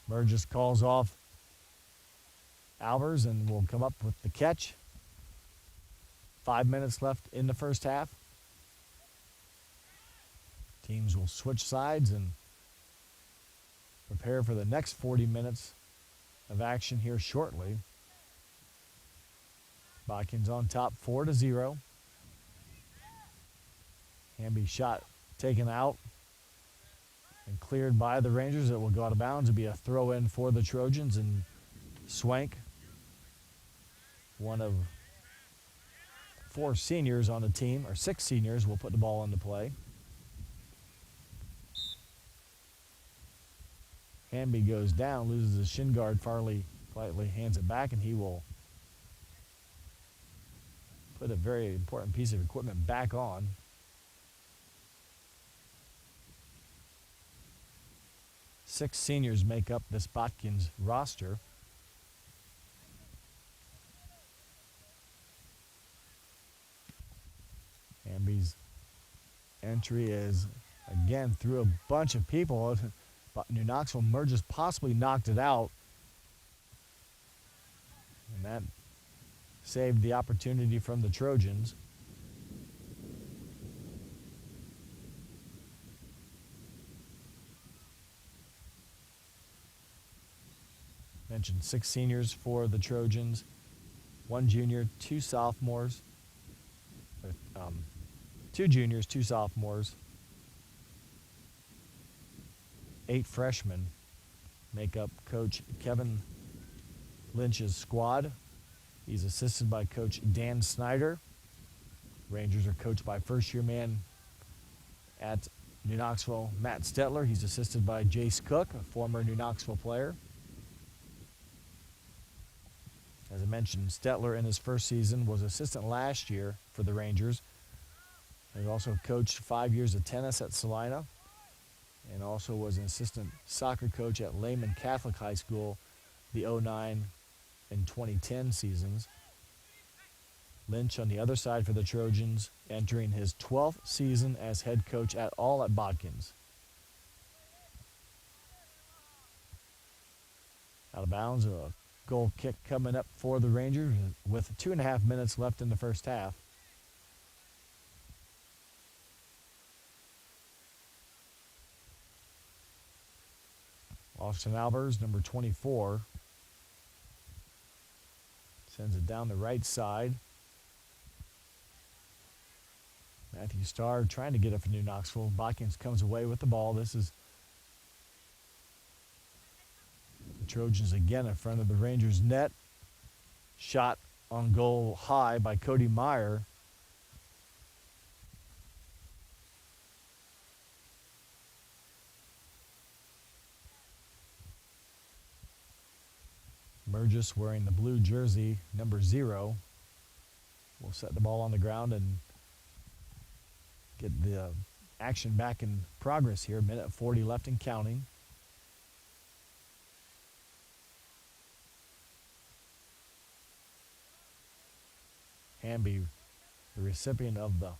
Burgess calls off Albers and will come up with the catch. 5 minutes left in the first half. Teams will switch sides and prepare for the next 40 minutes of action here shortly. Botkins on top 4-0. Hamby shot taken out and cleared by the Rangers. It will go out of bounds. It'll be a throw in for the Trojans, and Swank, one of 4 seniors on the team, or 6 seniors, will put the ball into play. Hamby goes down, loses his shin guard. Farley quietly hands it back, and he will put a very important piece of equipment back on. Six seniors make up this Botkins roster. Hamby's entry is, again, through a bunch of people. New Knoxville Merges possibly knocked it out. And that saved the opportunity from the Trojans. Mentioned 6 seniors for the Trojans, 1 junior, 2 sophomores, 2 juniors, 2 sophomores, 8 freshmen make up Coach Kevin Lynch's squad. He's assisted by Coach Dan Snyder. Rangers are coached by first-year man at New Knoxville, Matt Stetler. He's assisted by Jace Cook, a former New Knoxville player. As I mentioned, Stetler in his first season was assistant last year for the Rangers. He also coached 5 years of tennis at Salina and also was an assistant soccer coach at Lehman Catholic High School the 09 and 2010 seasons. Lynch on the other side for the Trojans, entering his 12th season as head coach at Botkins. Out of bounds, a goal kick coming up for the Rangers with 2.5 minutes left in the first half. Austin Albers, number 24, sends it down the right side. Matthew Starr trying to get it for New Knoxville. Botkins comes away with the ball. This is the Trojans again in front of the Rangers' net. Shot on goal high by Cody Meyer. Burgess, wearing the blue jersey, number 0, will set the ball on the ground and get the action back in progress here. Minute 40 left and counting. Hamby, the recipient of the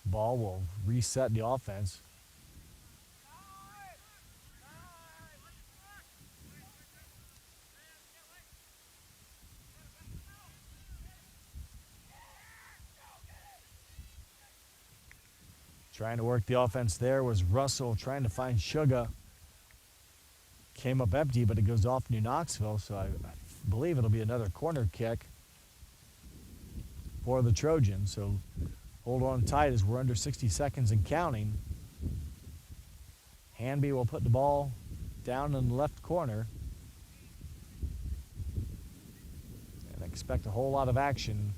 ball, will reset the offense. Trying to work the offense there was Russell, trying to find Sugar. Came up empty, but it goes off New Knoxville, so I believe it'll be another corner kick for the Trojans. So hold on tight as we're under 60 seconds and counting. Hanby will put the ball down in the left corner and expect a whole lot of action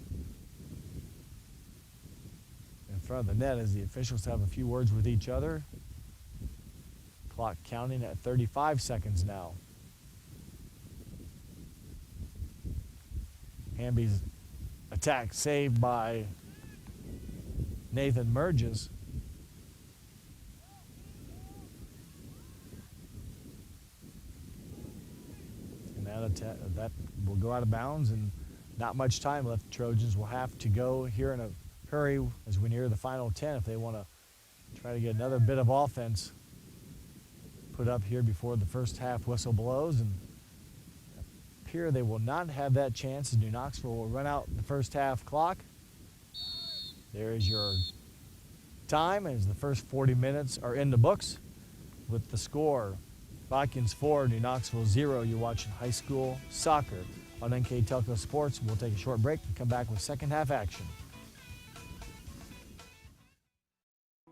in front of the net as the officials have a few words with each other. Clock counting at 35 seconds now. Hamby's attack saved by Nathan Merges. And that will go out of bounds, and not much time left. The Trojans will have to go here in a hurry as we near the final 10 if they want to try to get another bit of offense put up here before the first half whistle blows. And here they will not have that chance as New Knoxville will run out the first half clock. There is your time as the first 40 minutes are in the books with the score Botkins 4, New Knoxville 0. You're watching high school soccer on NKTelco Sports. We'll take a short break and come back with second half action.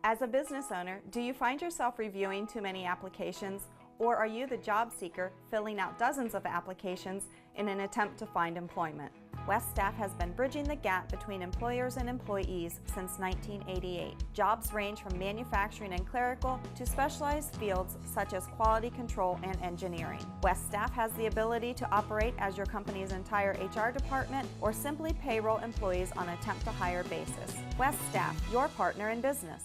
As a business owner, do you find yourself reviewing too many applications, or are you the job seeker filling out dozens of applications in an attempt to find employment? West Staff has been bridging the gap between employers and employees since 1988. Jobs range from manufacturing and clerical to specialized fields such as quality control and engineering. West Staff has the ability to operate as your company's entire HR department or simply payroll employees on a temp-to-hire basis. West Staff, your partner in business.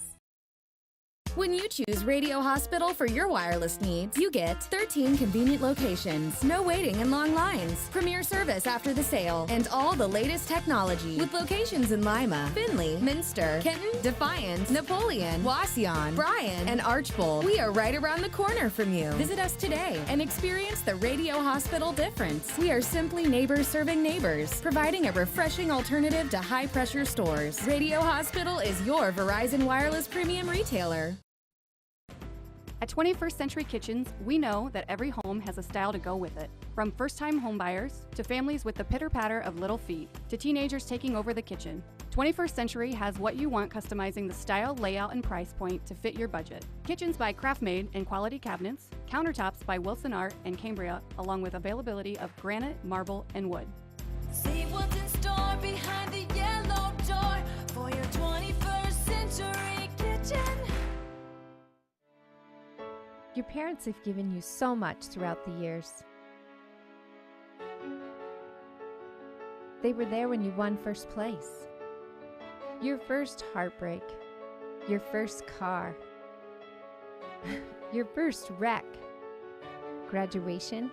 When you choose Radio Hospital for your wireless needs, you get 13 convenient locations, no waiting and long lines, premier service after the sale, and all the latest technology. With locations in Lima, Findlay, Minster, Kenton, Defiance, Napoleon, Wauseon, Bryan, and Archbold. We are right around the corner from you. Visit us today and experience the Radio Hospital difference. We are simply neighbors serving neighbors, providing a refreshing alternative to high-pressure stores. Radio Hospital is your Verizon Wireless premium retailer. At 21st Century Kitchens, we know that every home has a style to go with it. From first-time homebuyers, to families with the pitter-patter of little feet, to teenagers taking over the kitchen, 21st Century has what you want, customizing the style, layout, and price point to fit your budget. Kitchens by Craftmade and quality cabinets, countertops by Wilson Art and Cambria, along with availability of granite, marble, and wood. See what's in store behind the yellow door. Luxury kitchen. Your parents have given you so much throughout the years. They were there when you won first place. Your first heartbreak. Your first car. Your first wreck. Graduation.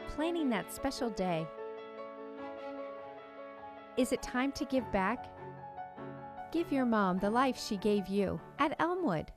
Planning that special day. Is it time to give back? Give your mom the life she gave you at Elmwood.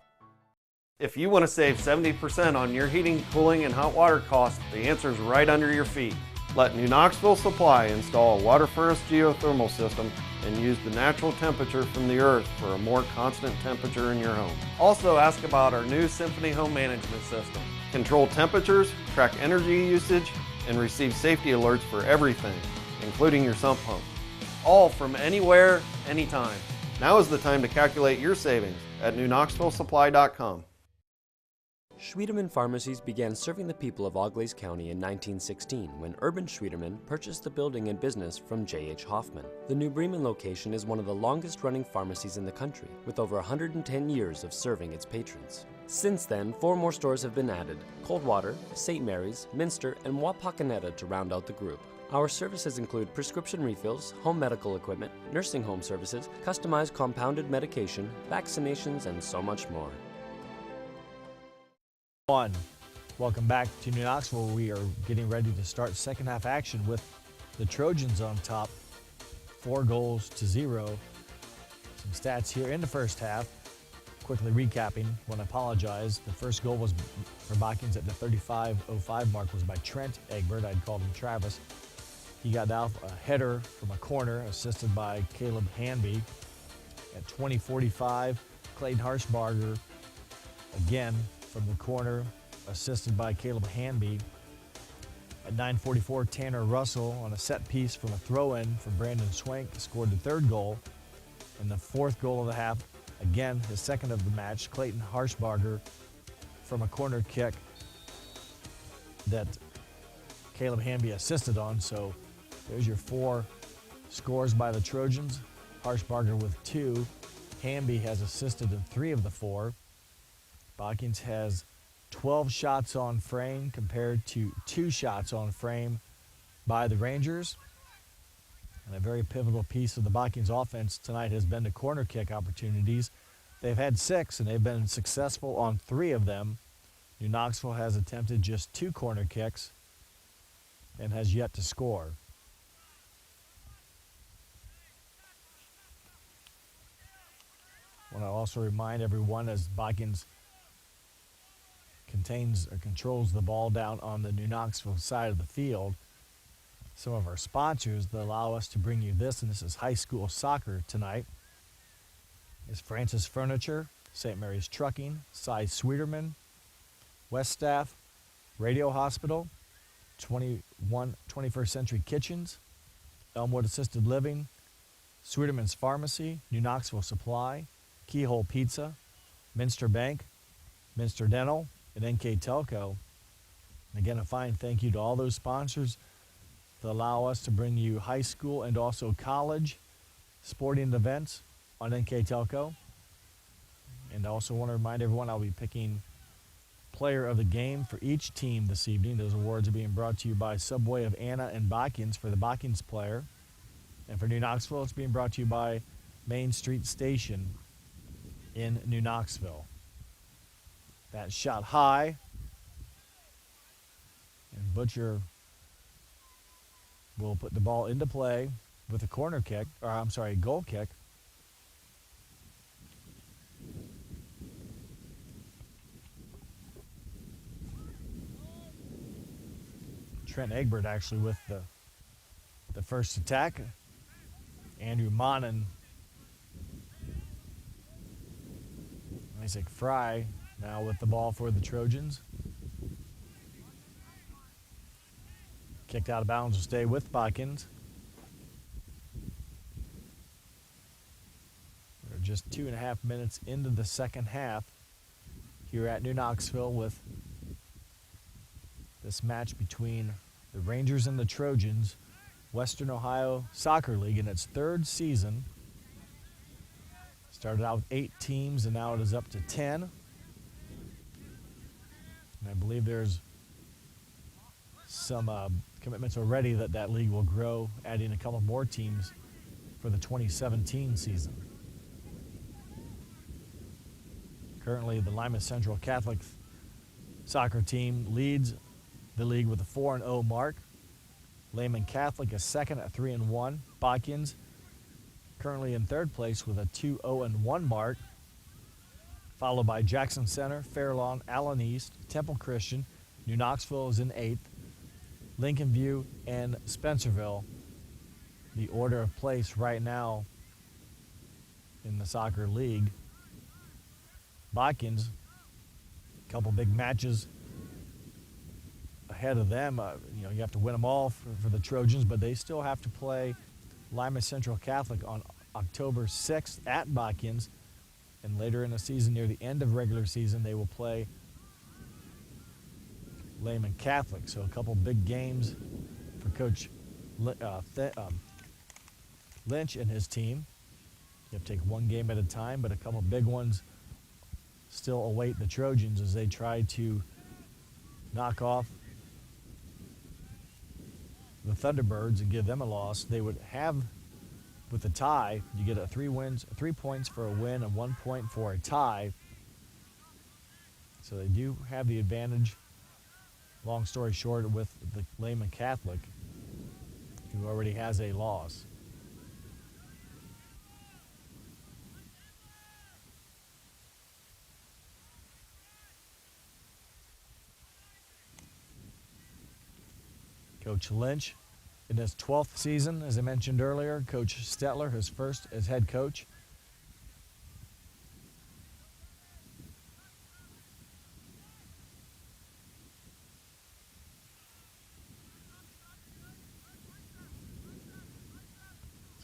If you want to save 70% on your heating, cooling, and hot water costs, the answer is right under your feet. Let New Knoxville Supply install a water furnace geothermal system and use the natural temperature from the earth for a more constant temperature in your home. Also ask about our new Symphony Home Management System. Control temperatures, track energy usage, and receive safety alerts for everything, including your sump pump. All from anywhere, anytime. Now is the time to calculate your savings at newknoxvillesupply.com. Schwiedemann Pharmacies began serving the people of Auglaize County in 1916 when Urban Schwiedemann purchased the building and business from J.H. Hoffman. The New Bremen location is one of the longest-running pharmacies in the country, with over 110 years of serving its patrons. Since then, 4 more stores have been added: Coldwater, St. Mary's, Minster, and Wapakoneta to round out the group. Our services include prescription refills, home medical equipment, nursing home services, customized compounded medication, vaccinations, and so much more. Welcome back to New Knoxville. We are getting ready to start second half action with the Trojans on top, 4-0. Some stats here in the first half. Quickly recapping, want to apologize. The first goal was for Botkins at the 35:05 mark was by Trent Egbert. I'd called him Travis. He got out a header from a corner, assisted by Caleb Hanby. At 20:45, Clayton Harshbarger, again from the corner, assisted by Caleb Hanby. At 9:44, Tanner Russell on a set piece from a throw-in for Brandon Swank scored the third goal. And the fourth goal of the half, again, his second of the match, Clayton Harshbarger from a corner kick that Caleb Hanby assisted on. So there's your 4 scores by the Trojans. Harshbarger with 2. Hanby has assisted in 3 of the 4. Botkins has 12 shots on frame compared to 2 shots on frame by the Rangers. And a very pivotal piece of the Botkins offense tonight has been the corner kick opportunities. They've had 6, and they've been successful on 3 of them. New Knoxville has attempted just 2 corner kicks and has yet to score. I want to also remind everyone, as Botkins controls the ball down on the New Knoxville side of the field, some of our sponsors that allow us to bring you this, and this is high school soccer tonight, is Francis Furniture, St. Mary's Trucking, Cy Sweeterman, West Staff, Radio Hospital, 21st Century Kitchens, Elmwood Assisted Living, Sweeterman's Pharmacy, New Knoxville Supply, Keyhole Pizza, Minster Bank, Minster Dental, and NKTelco. And again, a fine thank you to all those sponsors that allow us to bring you high school and also college sporting events on NKTelco. And I also want to remind everyone I'll be picking player of the game for each team this evening. Those awards are being brought to you by Subway of Anna and Botkins for the Botkins player. And for New Knoxville, it's being brought to you by Main Street Station in New Knoxville. That shot high. And Butcher will put the ball into play with a corner kick, or I'm sorry, goal kick. Trent Egbert actually with the first attack. Andrew Monin, Isaac Fry now with the ball for the Trojans. Kicked out of bounds will stay with Botkins. We're just 2.5 minutes into the second half here at New Knoxville with this match between the Rangers and the Trojans, Western Ohio Soccer League in its 3rd season. Started out with 8 teams, and now it is up to 10. And I believe there's some commitments already that that league will grow, adding a couple more teams for the 2017 season. Currently, the Lima Central Catholic soccer team leads the league with a 4-0 mark. Lehman Catholic is second at 3-1. Botkins currently in third place with a 2-0-1 mark, followed by Jackson Center, Fairlawn, Allen East, Temple Christian. New Knoxville is in 8th. Lincoln View and Spencerville, the order of place right now in the soccer league. Botkins, a couple big matches ahead of them. You have to win them all for the Trojans, but they still have to play Lima Central Catholic on October 6th at Botkins, and later in the season, near the end of regular season, they will play Lehman Catholic. So a couple big games for Coach Lynch and his team. You have to take one game at a time, but a couple big ones still await the Trojans as they try to knock off the Thunderbirds and give them a loss. They would have, with a tie, you get 3 points for a win and 1 point for a tie. So they do have the advantage. Long story short, with the Lehman Catholic, who already has a loss. Coach Lynch in his 12th season, as I mentioned earlier. Coach Stetler, his first as head coach.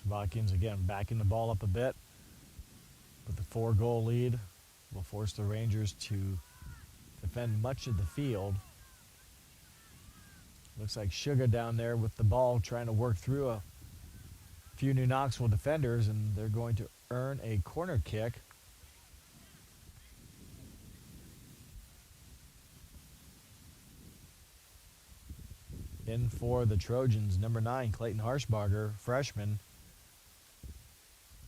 Botkins again backing the ball up a bit, but the 4-goal lead will force the Rangers to defend much of the field. Looks like Sugar down there with the ball trying to work through a few New Knoxville defenders, and they're going to earn a corner kick. In for the Trojans, number 9, Clayton Harshbarger, freshman.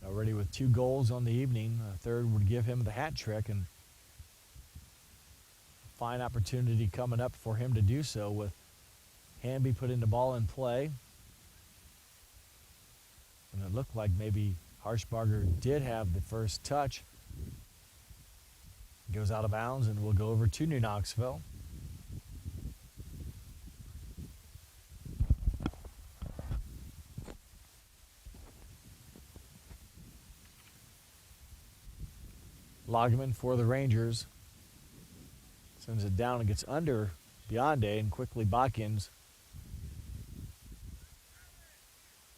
Already with 2 goals on the evening. A third would give him the hat trick, and a fine opportunity coming up for him to do so with Hamby putting the ball in play. And it looked like maybe Harshbarger did have the first touch. Goes out of bounds and will go over to New Knoxville. Loggeman for the Rangers sends it down and gets under Bionde, and quickly Botkins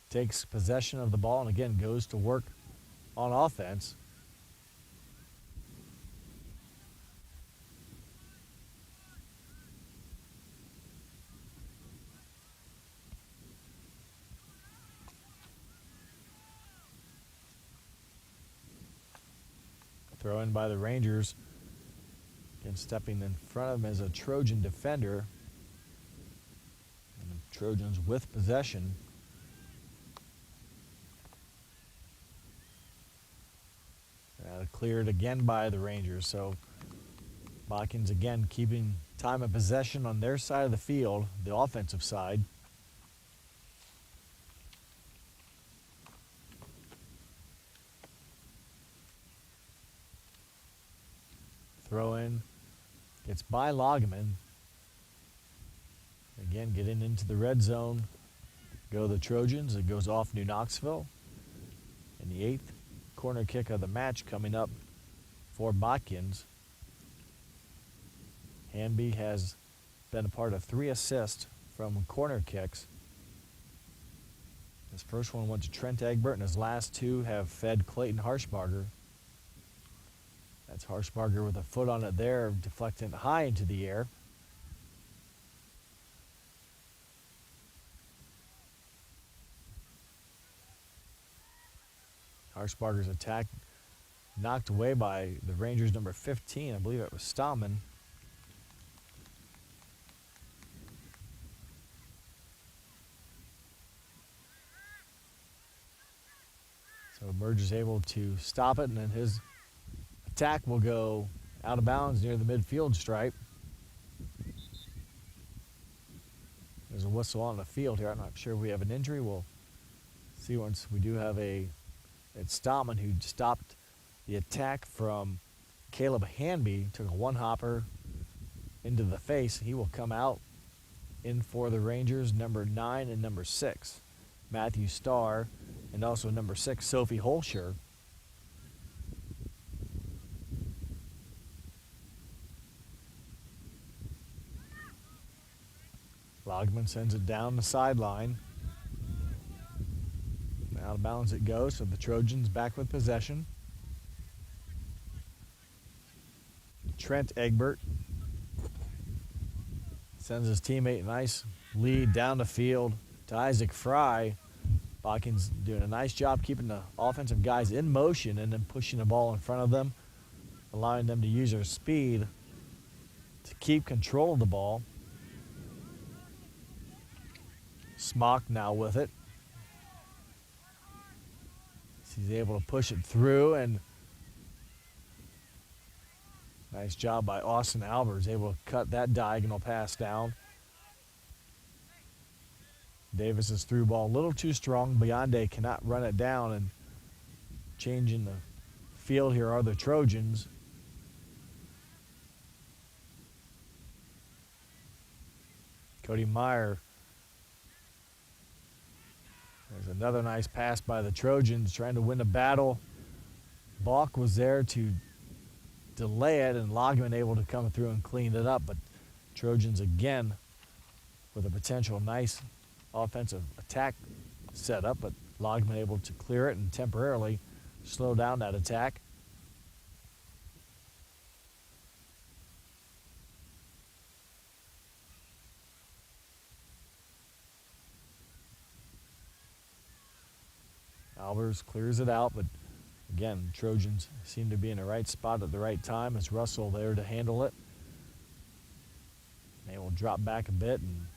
takes possession of the ball and again goes to work on offense. Throw in by the Rangers. Again, stepping in front of him as a Trojan defender. And the Trojans with possession. Cleared again by the Rangers. So Botkins again keeping time of possession on their side of the field, the offensive side. Throw in, gets by Loggeman. Again, getting into the red zone. Go the Trojans. It goes off New Knoxville. And the 8th corner kick of the match coming up for Botkins. Hamby has been a part of 3 assists from corner kicks. His first one went to Trent Egbert, and his last 2 have fed Clayton Harshbarger. That's Harshbarger with a foot on it there, deflecting high into the air. Harshbarger's attack knocked away by the Rangers number 15. I believe it was Stallman. So Merge is able to stop it, and then his attack will go out of bounds near the midfield stripe. There's a whistle on the field here. I'm not sure if we have an injury. We'll see once we do have it's Stallman who stopped the attack from Caleb Hanby, took a one-hopper into the face. He will come out in for the Rangers, number 9 and number 6, Matthew Starr, and also number 6, Sophie Holscher. Logman sends it down the sideline. Out of bounds it goes, so the Trojans back with possession. Trent Egbert sends his teammate a nice lead down the field to Isaac Fry. Botkins doing a nice job keeping the offensive guys in motion and then pushing the ball in front of them, allowing them to use their speed to keep control of the ball. Smock now with it. He's able to push it through, and nice job by Austin Albers, able to cut that diagonal pass down. Davis's through ball a little too strong. Bionde cannot run it down, and changing the field here are the Trojans. Cody Meyer. There's another nice pass by the Trojans trying to win the battle. Balk was there to delay it, and Logman able to come through and clean it up. But Trojans again with a potential nice offensive attack setup, but Logman able to clear it and temporarily slow down that attack. Albers clears it out, but again, Trojans seem to be in the right spot at the right time as Russell there to handle it. They will drop back a bit and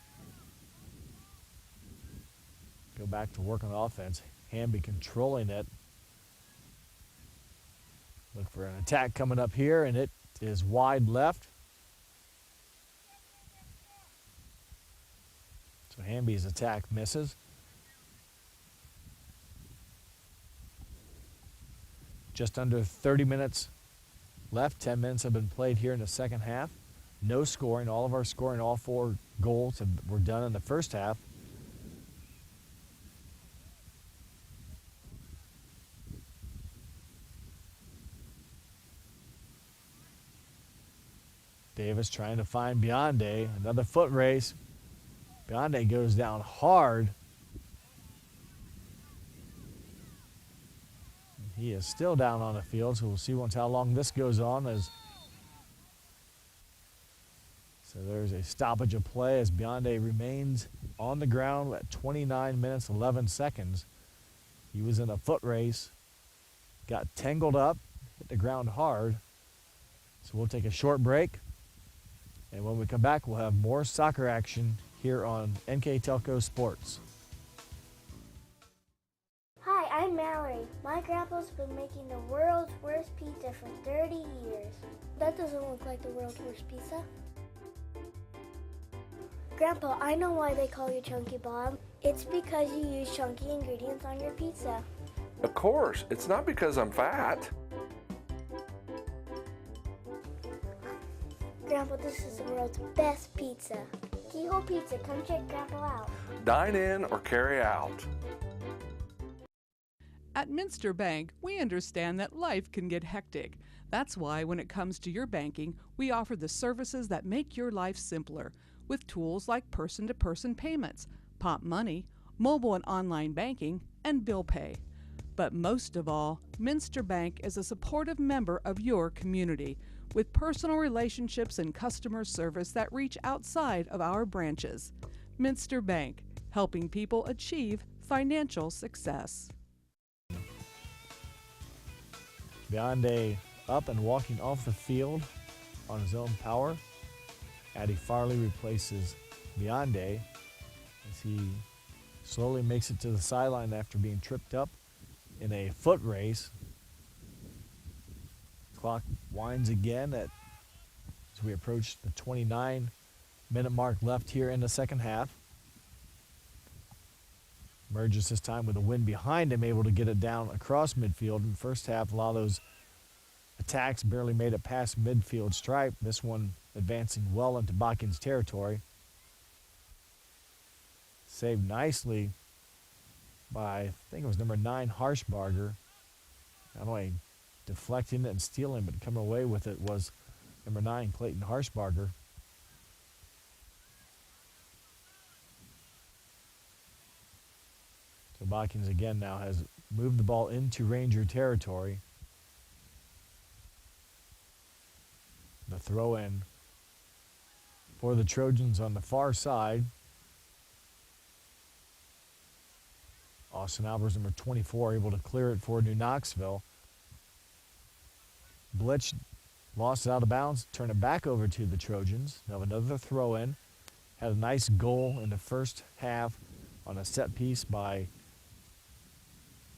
go back to work on offense. Hamby controlling it. Look for an attack coming up here, and it is wide left. So Hamby's attack misses. Just under 30 minutes left. 10 minutes have been played here in the second half. No scoring. All of our scoring, all 4 goals were done in the first half. Davis trying to find Bionde. Another foot race. Bionde goes down hard. He is still down on the field, so we'll see once how long this goes on. So there's a stoppage of play as Bionde remains on the ground at 29 minutes, 11 seconds. He was in a foot race, got tangled up, hit the ground hard. So we'll take a short break, and when we come back, we'll have more soccer action here on NKTelco Sports. Hi, I'm Mallory. My grandpa's been making the world's worst pizza for 30 years. That doesn't look like the world's worst pizza. Grandpa, I know why they call you Chunky Bob. It's because you use chunky ingredients on your pizza. Of course, it's not because I'm fat. Grandpa, this is the world's best pizza. Keyhole Pizza, come check Grandpa out. Dine in or carry out. At Minster Bank, we understand that life can get hectic. That's why when it comes to your banking, we offer the services that make your life simpler with tools like person-to-person payments, Pop Money, mobile and online banking, and bill pay. But most of all, Minster Bank is a supportive member of your community with personal relationships and customer service that reach outside of our branches. Minster Bank, helping people achieve financial success. Bionde up and walking off the field on his own power. Addie Farley replaces Bionde as he slowly makes it to the sideline after being tripped up in a foot race. Clock winds again as we approach the 29-minute mark left here in the second half. Emerges this time with a wind behind him, able to get it down across midfield. In the first half, a lot of those attacks barely made it past midfield stripe. This one advancing well into Botkins territory. Saved nicely by, I think it was number 9, Harshbarger. Not only deflecting it and stealing, but coming away with it was number 9, Clayton Harshbarger. So Botkins again now has moved the ball into Ranger territory. The throw in for the Trojans on the far side. Austin Albers, number 24, able to clear it for New Knoxville. Blitch lost it out of bounds, turn it back over to the Trojans. Now another throw in. Had a nice goal in the first half on a set piece by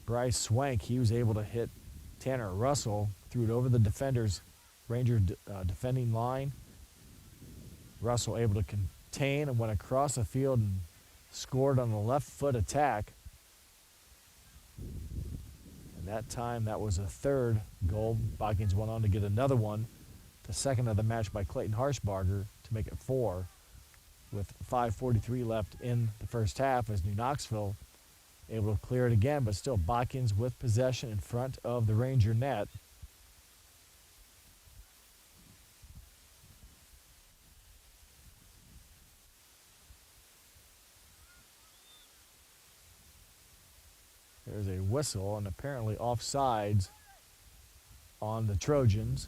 Bryce Swank. He was able to hit Tanner Russell, threw it over the defender's Ranger defending line. Russell able to contain and went across the field and scored on the left foot attack. And that time, that was a third goal. Botkins went on to get another one, the second of the match by Clayton Harshbarger, to make it 4, with 5:43 left in the first half as New Knoxville able to clear it again, but still Botkins with possession in front of the Ranger net. There's a whistle and apparently offsides on the Trojans.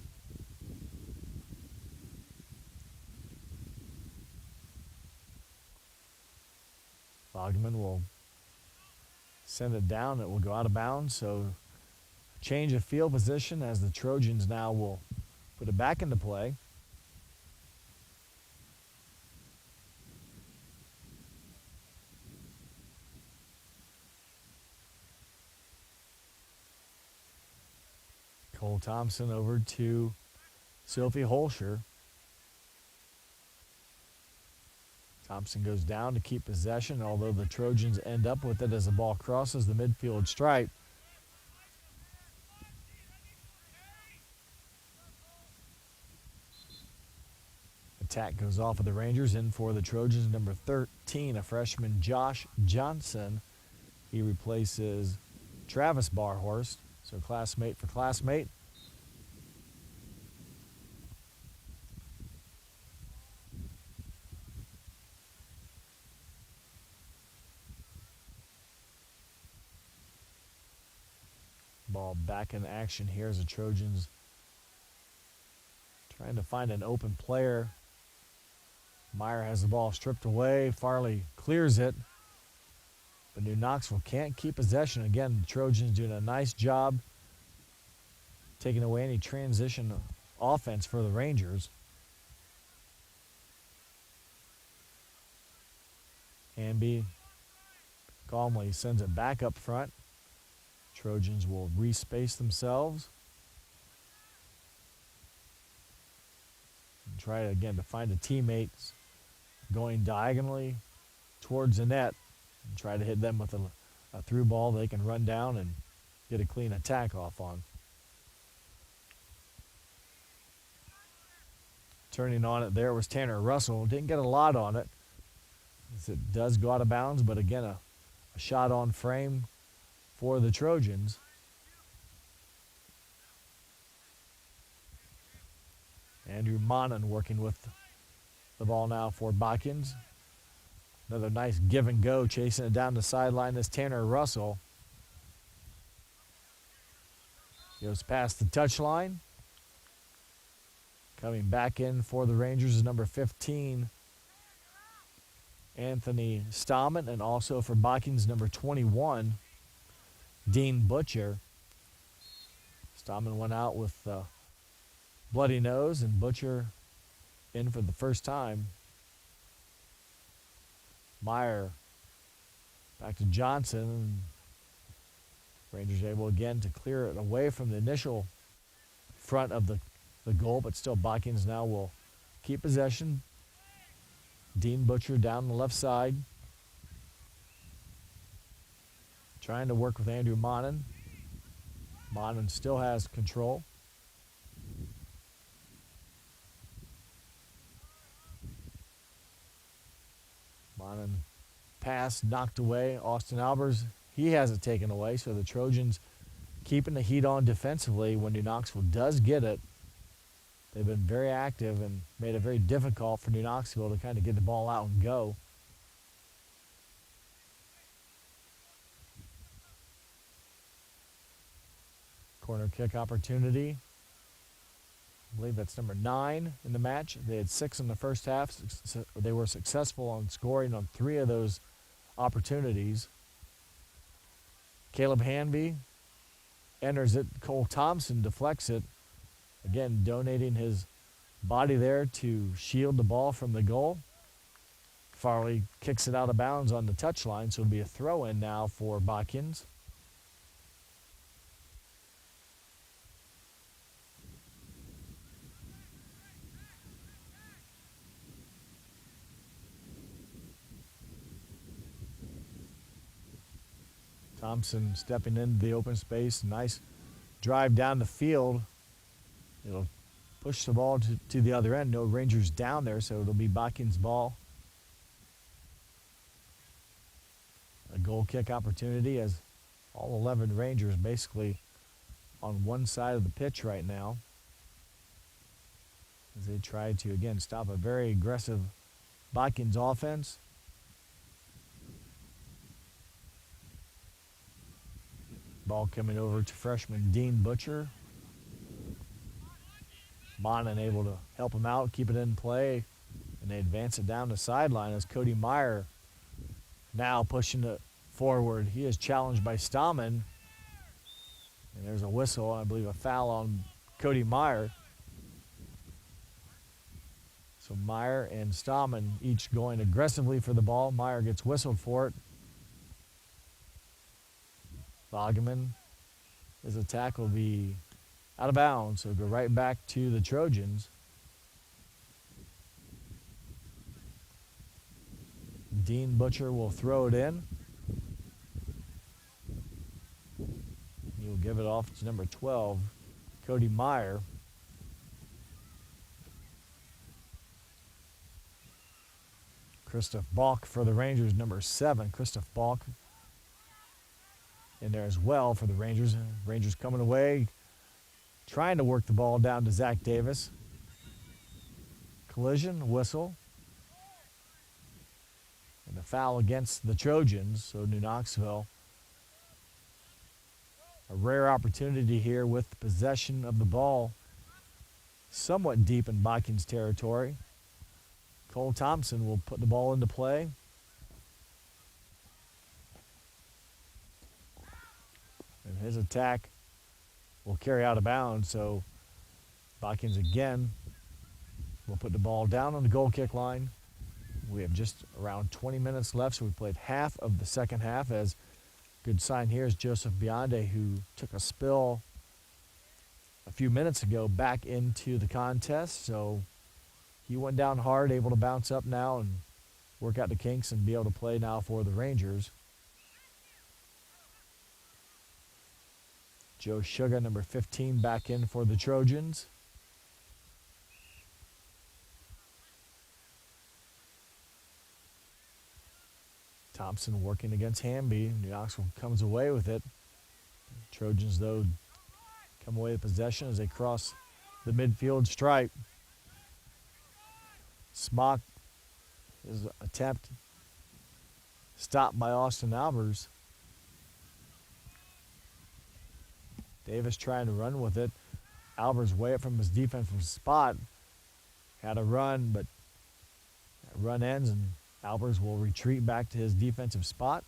Bogman will send it down. It will go out of bounds. So change of field position as the Trojans now will put it back into play. Cole Thompson over to Sophie Holscher. Thompson goes down to keep possession, although the Trojans end up with it as the ball crosses the midfield stripe. Attack goes off of the Rangers. In for the Trojans, number 13, a freshman, Josh Johnson. He replaces Travis Barhorst. So classmate for classmate. Ball back in action here as the Trojans trying to find an open player. Meyer has the ball stripped away. Farley clears it. But New Knoxville can't keep possession. Again, the Trojans doing a nice job taking away any transition offense for the Rangers. Hamby calmly sends it back up front. Trojans will respace themselves. And try again to find a teammate going diagonally towards the net. And try to hit them with a through ball they can run down and get a clean attack off on. Turning on it there was Tanner Russell. Didn't get a lot on it, as it does go out of bounds, but again a shot on frame for the Trojans. Andrew Monon working with the ball now for Botkins. Another nice give and go, chasing it down the sideline is Tanner Russell. Goes past the touchline. Coming back in for the Rangers is number 15, Anthony Stallman, and also for Botkins, number 21, Dean Butcher. Stammen went out with bloody nose, and Butcher in for the first time. Meyer back to Johnson. Rangers able again to clear it away from the initial front of the goal, but still Botkins now will keep possession. Dean Butcher down the left side, trying to work with Andrew Monin. Monin still has control. Monin pass knocked away. Austin Albers, he has it taken away, so the Trojans keeping the heat on defensively when New Knoxville does get it. They've been very active and made it very difficult for New Knoxville to kind of get the ball out and go. Corner kick opportunity. I believe that's number 9 in the match. They had 6 in the first half. They were successful on scoring on 3 of those opportunities. Caleb Hanby enters it. Cole Thompson deflects it. Again, donating his body there to shield the ball from the goal. Farley kicks it out of bounds on the touchline, so it'll be a throw-in now for Botkins. Thompson stepping into the open space. Nice drive down the field. It'll push the ball to the other end. No Rangers down there, so it'll be Botkins' ball. A goal kick opportunity as all 11 Rangers basically on one side of the pitch right now, as they try to, again, stop a very aggressive Botkins offense. Ball coming over to freshman Dean Butcher. Monin able to help him out, keep it in play, and they advance it down the sideline as Cody Meyer now pushing it forward. He is challenged by Stammen, and there's a whistle, and I believe a foul on Cody Meyer. So Meyer and Stammen each going aggressively for the ball. Meyer gets whistled for it. Boggeman, his attack will be out of bounds, so go right back to the Trojans. Dean Butcher will throw it in. He will give it off to number 12, Cody Meyer. Christoph Balk for the Rangers, number 7, Christoph Balk in there as well for the Rangers. Rangers coming away, trying to work the ball down to Zach Davis. Collision, whistle. And a foul against the Trojans, so New Knoxville. A rare opportunity here with the possession of the ball somewhat deep in Botkins territory. Cole Thompson will put the ball into play. And his attack will carry out of bounds, so Botkins again will put the ball down on the goal kick line. We have just around 20 minutes left, so we played half of the second half. As good sign here is Joseph Bionde, who took a spill a few minutes ago back into the contest. So he went down hard, able to bounce up now and work out the kinks and be able to play now for the Rangers. Joe Sugar, number 15, back in for the Trojans. Thompson working against Hamby. New Knoxville comes away with it. Trojans, though, come away with possession as they cross the midfield stripe. Smock, his attempt stopped by Austin Albers. Davis trying to run with it. Albers way up from his defensive spot. Had a run, but that run ends and Albers will retreat back to his defensive spot.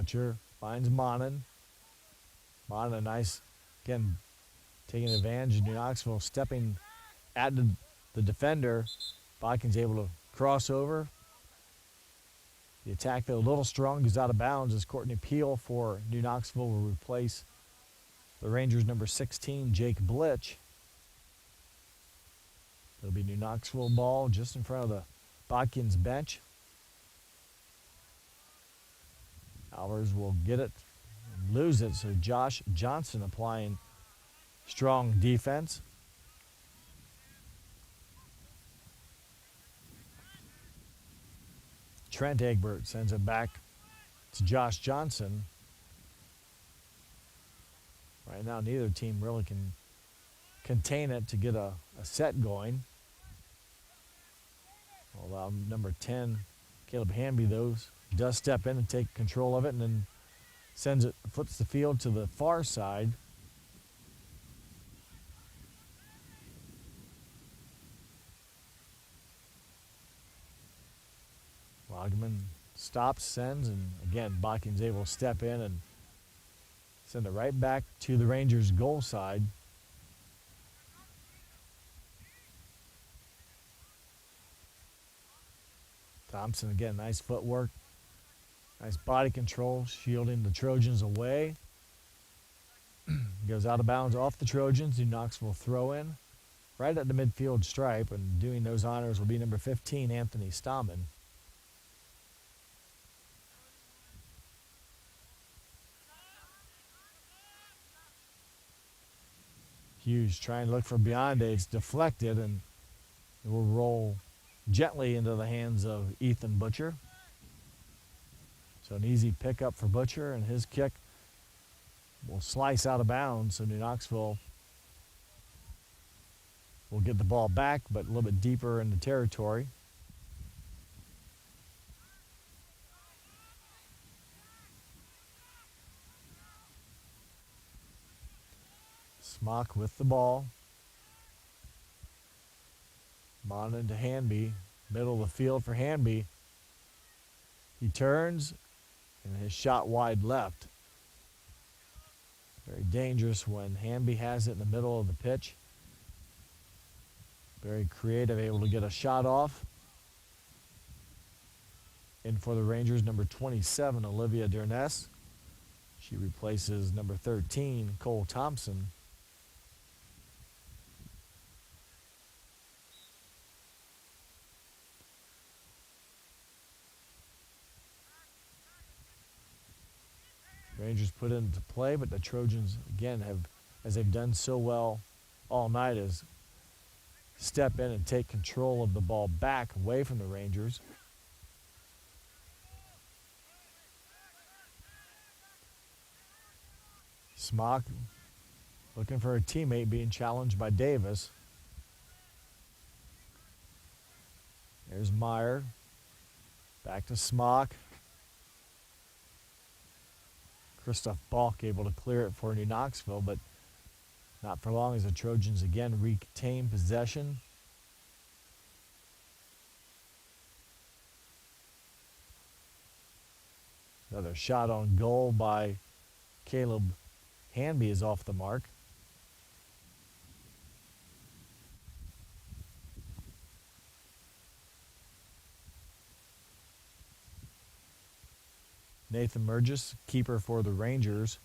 Butcher finds Monin. Monin, nice, again, taking advantage of New Knoxville, stepping at the defender. Botkins able to cross over. The attack, though, a little strong, goes out of bounds as Courtney Peel for New Knoxville will replace the Rangers' number 16, Jake Blitch. It'll be New Knoxville ball just in front of the Botkins bench. Alvarez will get it and lose it, so Josh Johnson applying strong defense. Trent Egbert sends it back to Josh Johnson. Right now, neither team really can contain it to get a set going. Although number 10, Caleb Hamby, does step in and take control of it and then flips the field to the far side. Wagman stops, sends, and again, Botkins able to step in and send it right back to the Rangers' goal side. Thompson, again, nice footwork, nice body control, shielding the Trojans away. Goes out of bounds off the Trojans. New Knoxville throw in right at the midfield stripe, and doing those honors will be number 15, Anthony Stammen. Hughes trying to look for Bionde. It's deflected, and it will roll gently into the hands of Ethan Butcher. So an easy pickup for Butcher, and his kick will slice out of bounds. So New Knoxville will get the ball back, but a little bit deeper into territory. Smock with the ball. Monin to Hanby. Middle of the field for Hanby. He turns, and his shot wide left. Very dangerous when Hanby has it in the middle of the pitch. Very creative, able to get a shot off. In for the Rangers, number 27, Olivia Durness. She replaces number 13, Cole Thompson. Rangers put it into play, but the Trojans, again, have, as they've done so well all night, is step in and take control of the ball back away from the Rangers. Smock looking for a teammate, being challenged by Davis. There's Meyer. Back to Smock. Christoph Balk able to clear it for New Knoxville, but not for long as the Trojans again retain possession. Another shot on goal by Caleb Hanby is off the mark. Nathan Murgis, keeper for the Rangers,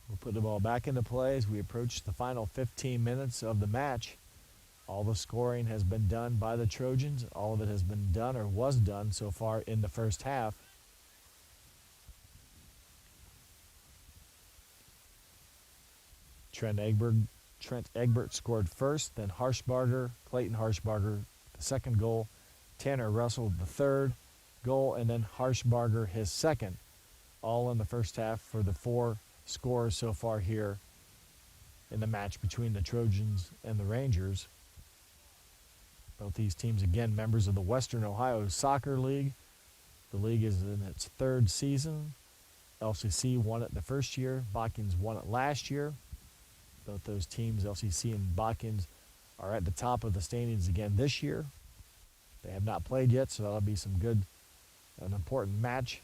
will put the ball back into play as we approach the final 15 minutes of the match. All the scoring has been done by the Trojans. All of it has been done or was done so far in the first half. Trent Egbert scored first, then Clayton Harshbarger, the second goal. Tanner Russell, the third goal, and then Harshbarger, his second. All in the first half for the 4 scores so far here in the match between the Trojans and the Rangers. Both these teams, again, members of the Western Ohio Soccer League. The league is in its 3rd season. LCC won it the first year. Botkins won it last year. Both those teams, LCC and Botkins, are at the top of the standings again this year. They have not played yet, so that'll be an important match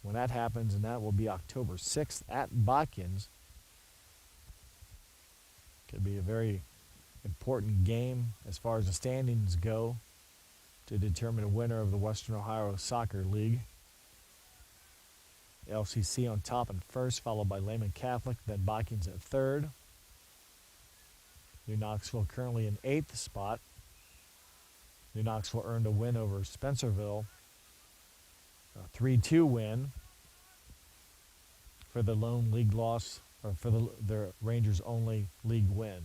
when that happens, and that will be October 6th at Botkins. Could be a very important game as far as the standings go to determine a winner of the Western Ohio Soccer League. LCC on top and first, followed by Lehman Catholic, then Botkins at third. New Knoxville currently in 8th spot. New Knoxville earned a win over Spencerville, a 3-2 win for the lone league loss, or for their Rangers' only league win.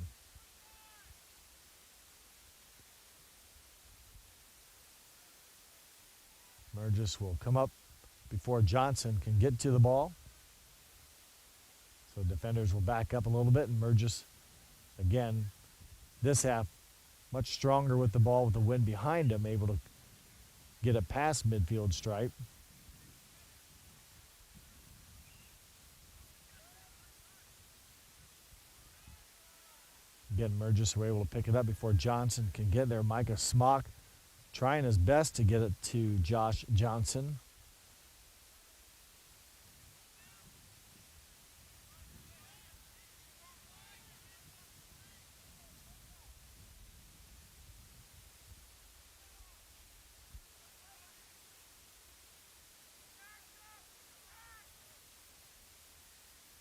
Burgess will come up before Johnson can get to the ball. So defenders will back up a little bit, and Burgess, again, this half, much stronger with the ball with the wind behind him, able to get it past midfield stripe. Again, Burgess were able to pick it up before Johnson can get there. Micah Smock trying his best to get it to Josh Johnson.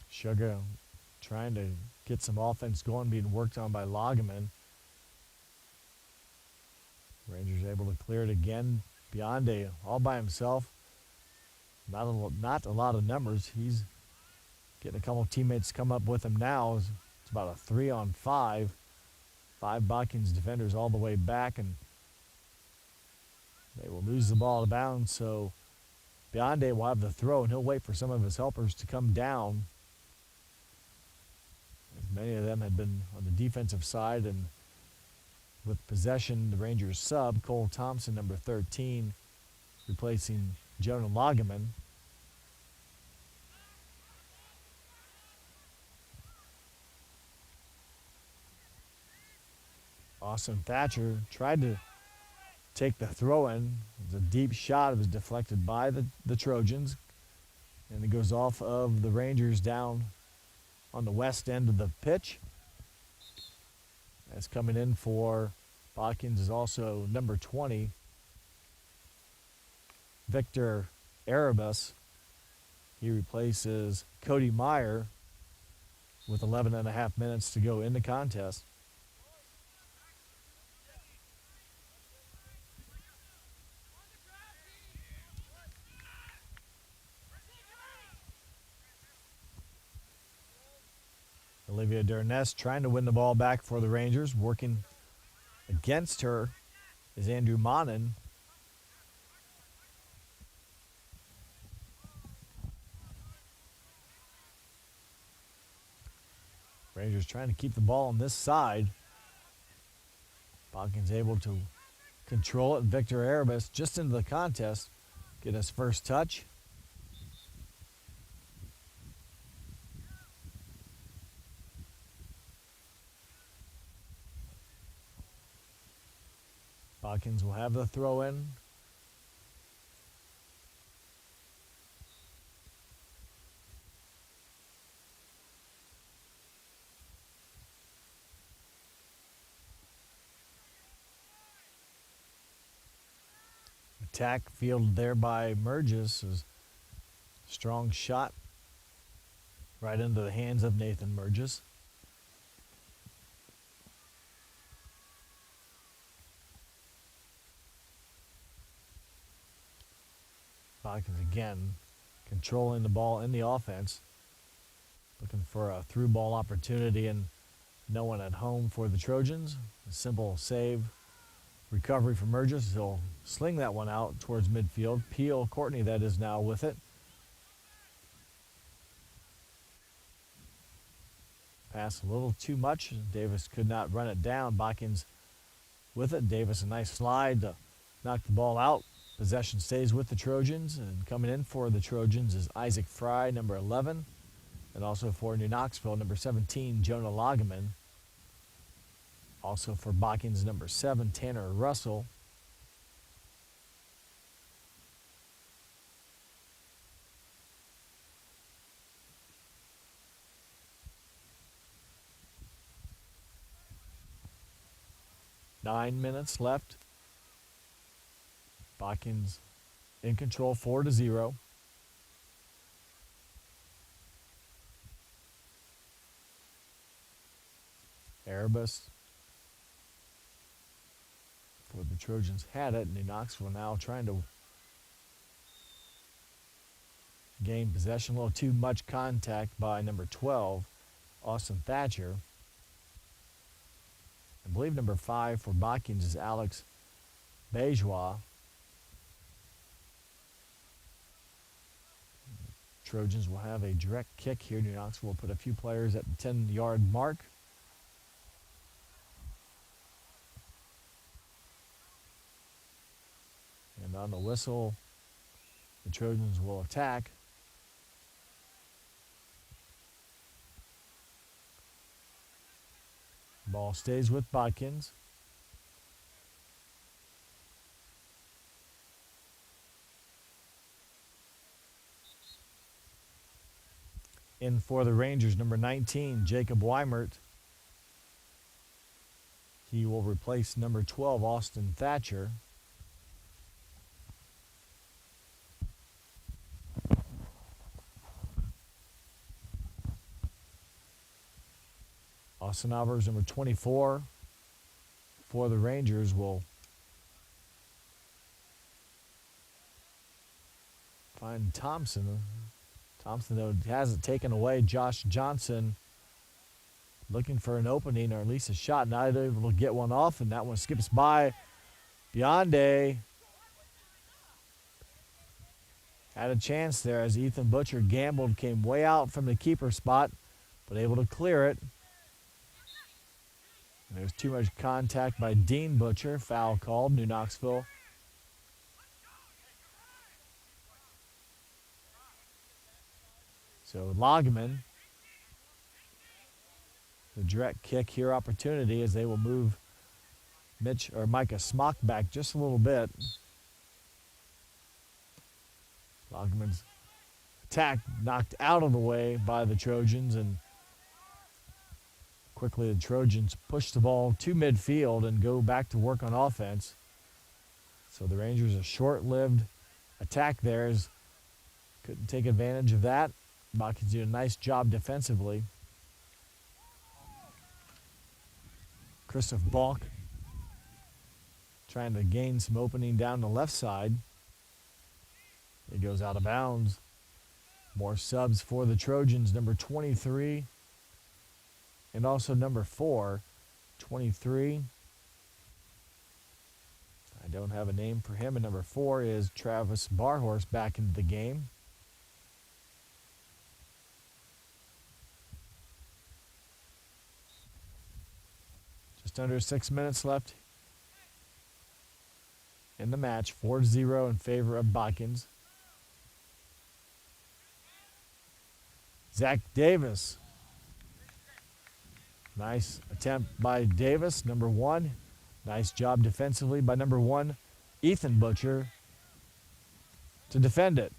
Sugar trying to get some offense going, being worked on by Loggeman. Rangers able to clear it again. Bionde all by himself. Not a lot of numbers. He's getting a couple of teammates come up with him now. It's about a 3-on-5. 5 Botkins defenders all the way back, and they will lose the ball out of bounds. So Bionde will have the throw, and he'll wait for some of his helpers to come down. As many of them had been on the defensive side, and with possession, the Rangers sub, Cole Thompson, number 13, replacing Jonah Loggeman. Austin Thatcher tried to take the throw-in. It was a deep shot. It was deflected by the Trojans, and it goes off of the Rangers down on the west end of the pitch. As coming in for Botkins is also number 20, Victor Erebus. He replaces Cody Meyer with 11.5 minutes to go in the contest. Olivia Durness trying to win the ball back for the Rangers. Working against her is Andrew Monin. Rangers trying to keep the ball on this side. Botkins able to control it. Victor Erebus just into the contest. Get his first touch. Botkins will have the throw in. Attack fielded there by Merges. Is strong shot right into the hands of Nathan Merges. Botkins again controlling the ball in the offense. Looking for a through ball opportunity, and no one at home for the Trojans. A simple save. Recovery from Merges. He'll sling that one out towards midfield. Peel Courtney, that is, now with it. Pass a little too much. Davis could not run it down. Botkins with it. Davis, a nice slide to knock the ball out. Possession stays with the Trojans, and coming in for the Trojans is Isaac Fry, number 11, and also for New Knoxville, number 17, Jonah Loggeman. Also for Botkins, number 7, Tanner Russell. 9 minutes left. Botkins in control, 4-0. Erebus for the Trojans had it. New Knoxville now trying to gain possession. A little too much contact by number 12, Austin Thatcher. I believe number 5 for Botkins is Alex Bejois. Trojans will have a direct kick here. New Knoxville will put a few players at the 10-yard mark. And on the whistle, the Trojans will attack. Ball stays with Botkins. In for the Rangers, number 19, Jacob Weimert. He will replace number 12, Austin Thatcher. Austin Albers, number 24, for the Rangers, will find Thompson. Thompson, though, hasn't taken away. Josh Johnson looking for an opening or at least a shot. Not able to get one off, and that one skips by. Bionde had a chance there as Ethan Butcher gambled, came way out from the keeper spot, but able to clear it. And there's too much contact by Dean Butcher. Foul called, New Knoxville. So Logman, the direct kick here opportunity as they will move Micah Smock back just a little bit. Logman's attack knocked out of the way by the Trojans, and quickly the Trojans push the ball to midfield and go back to work on offense. So the Rangers, a short-lived attack there, couldn't take advantage of that. Botkins did a nice job defensively. Christoph Balk trying to gain some opening down the left side. It goes out of bounds. More subs for the Trojans, number 23 and also number 4. 23. I don't have a name for him. And number 4 is Travis Barhorse back into the game. Just under 6 minutes left in the match. 4-0 in favor of Botkins. Zach Davis. Nice attempt by Davis, number 1. Nice job defensively by number 1, Ethan Butcher, to defend it.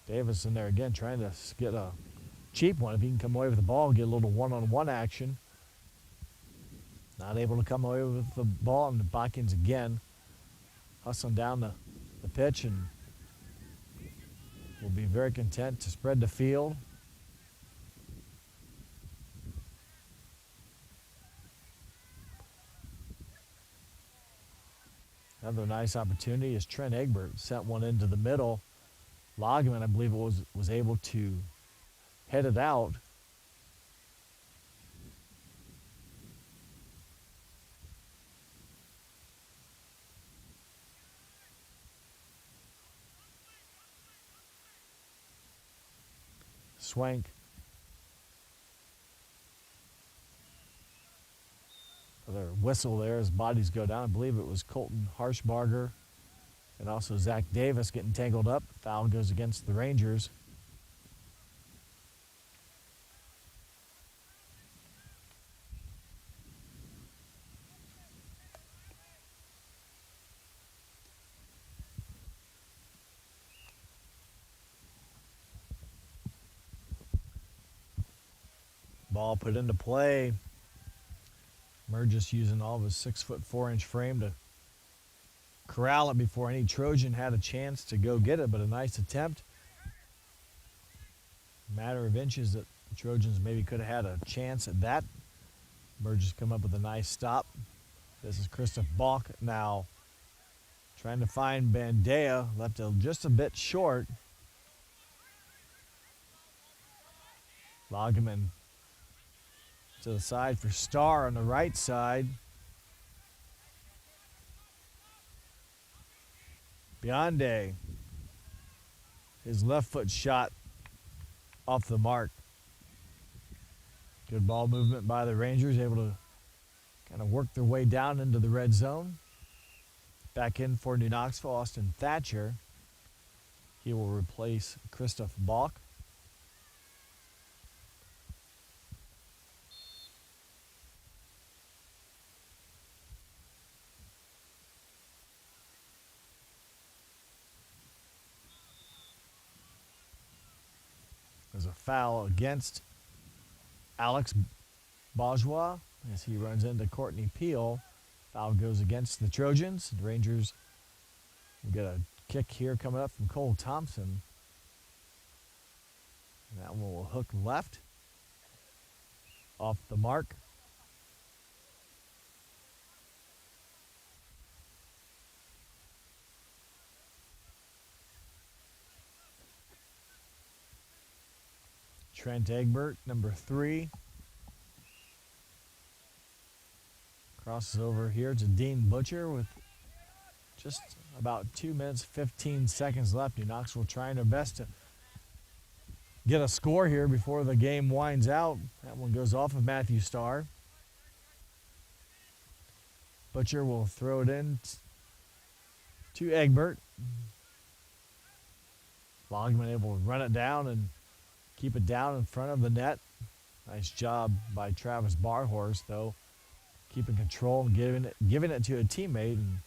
Davis in there again trying to get a cheap one. If he can come away with the ball and get a little one-on-one action. Not able to come away with the ball, and the Botkins again hustling down the pitch and will be very content to spread the field. Another nice opportunity is Trent Egbert sent one into the middle. Logman, I believe, was able to head it out. Swank. Another whistle there as bodies go down. I believe it was Colton Harshbarger and also Zach Davis getting tangled up. Foul goes against the Rangers. Ball put into play. Burgess using all of his 6'4" frame to corral it before any Trojan had a chance to go get it, but a nice attempt. Matter of inches that the Trojans maybe could have had a chance at that. Burgess come up with a nice stop. This is Christoph Balk now trying to find Bandea, left just a bit short. Lageman to the side for Starr on the right side. Bionde, his left foot shot off the mark. Good ball movement by the Rangers, able to kind of work their way down into the red zone. Back in for New Knoxville, Austin Thatcher. He will replace Christoph Balk. There's a foul against Alex Bourgeois as he runs into Courtney Peel. Foul goes against the Trojans. The Rangers will get a kick here coming up from Cole Thompson. And that one will hook left. Off the mark. Trent Egbert, number 3. Crosses over here to Dean Butcher with just about 2 minutes, 15 seconds left. New Knoxville trying their best to get a score here before the game winds out. That one goes off of Matthew Starr. Butcher will throw it in to Egbert. Logman able to run it down and keep it down in front of the net. Nice job by Travis Barhorse, though, keeping control and giving it to a teammate. And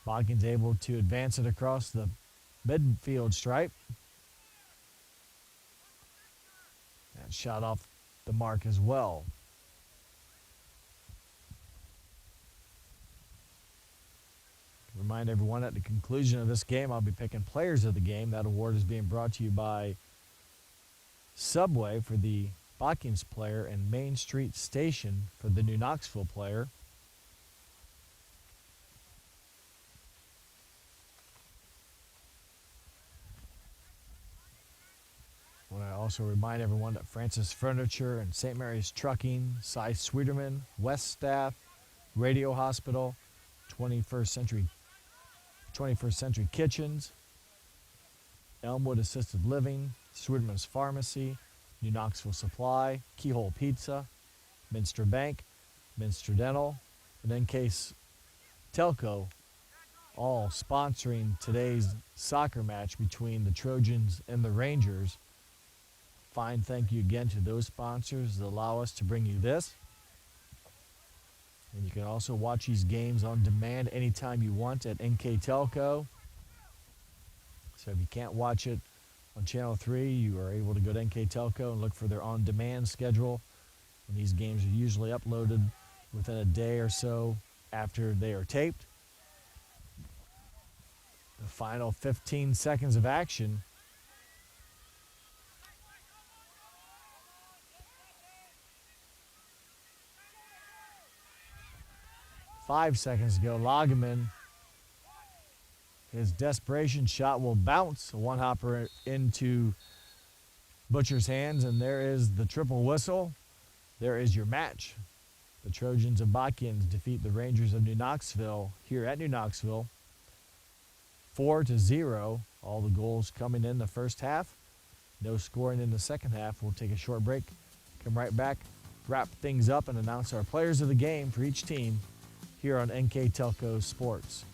Botkins able to advance it across the midfield stripe. And shot off the mark as well. Remind everyone at the conclusion of this game, I'll be picking players of the game. That award is being brought to you by Subway for the Botkins player and Main Street Station for the New Knoxville player. I want to also remind everyone that Francis Furniture and St. Mary's Trucking, Cy Sweeterman, West Staff, Radio Hospital, 21st Century Kitchens, Elmwood Assisted Living, Sweeterman's Pharmacy, New Knoxville Supply, Keyhole Pizza, Minster Bank, Minster Dental, and NKTelco, all sponsoring today's soccer match between the Trojans and the Rangers. Fine thank you again to those sponsors that allow us to bring you this. And you can also watch these games on demand anytime you want at NKTelco. So if you can't watch it on Channel 3, you are able to go to NKTelco and look for their on-demand schedule. And these games are usually uploaded within a day or so after they are taped. The final 15 seconds of action. Five seconds ago, Lageman, his desperation shot will bounce. A one-hopper into Butcher's hands, and there is the triple whistle. There is your match. The Trojans of Botkins defeat the Rangers of New Knoxville here at New Knoxville 4-0. All the goals coming in the first half. No scoring in the second half. We'll take a short break, come right back, wrap things up, and announce our players of the game for each team here on NKTelco Sports.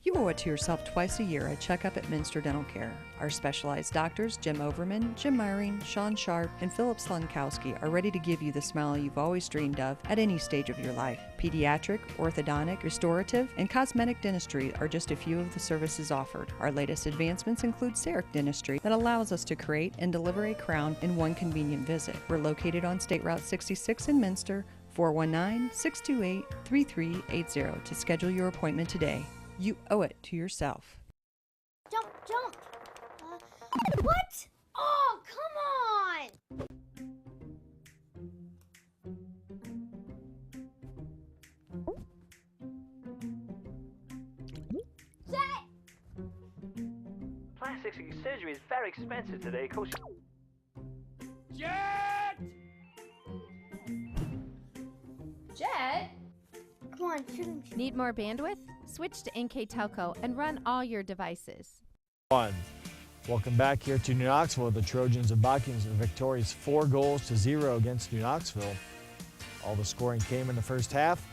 You owe it to yourself twice a year a checkup at Minster Dental Care. Our specialized doctors, Jim Overman, Jim Myring, Sean Sharp, and Philip Slunkowski, are ready to give you the smile you've always dreamed of at any stage of your life. Pediatric, orthodontic, restorative, and cosmetic dentistry are just a few of the services offered. Our latest advancements include CEREC dentistry that allows us to create and deliver a crown in one convenient visit. We're located on State Route 66 in Minster, 419-628-3380 to schedule your appointment today. You owe it to yourself. Jump, jump! What? Oh, come on! Set! Plastic surgery is very expensive today. It costs... Jet! Jet? Come on, shoot him. Need more bandwidth? Switch to NKTelco and run all your devices. Welcome back here to New Knoxville. The Trojans of Botkins are victorious 4-0 against New Knoxville. All the scoring came in the first half.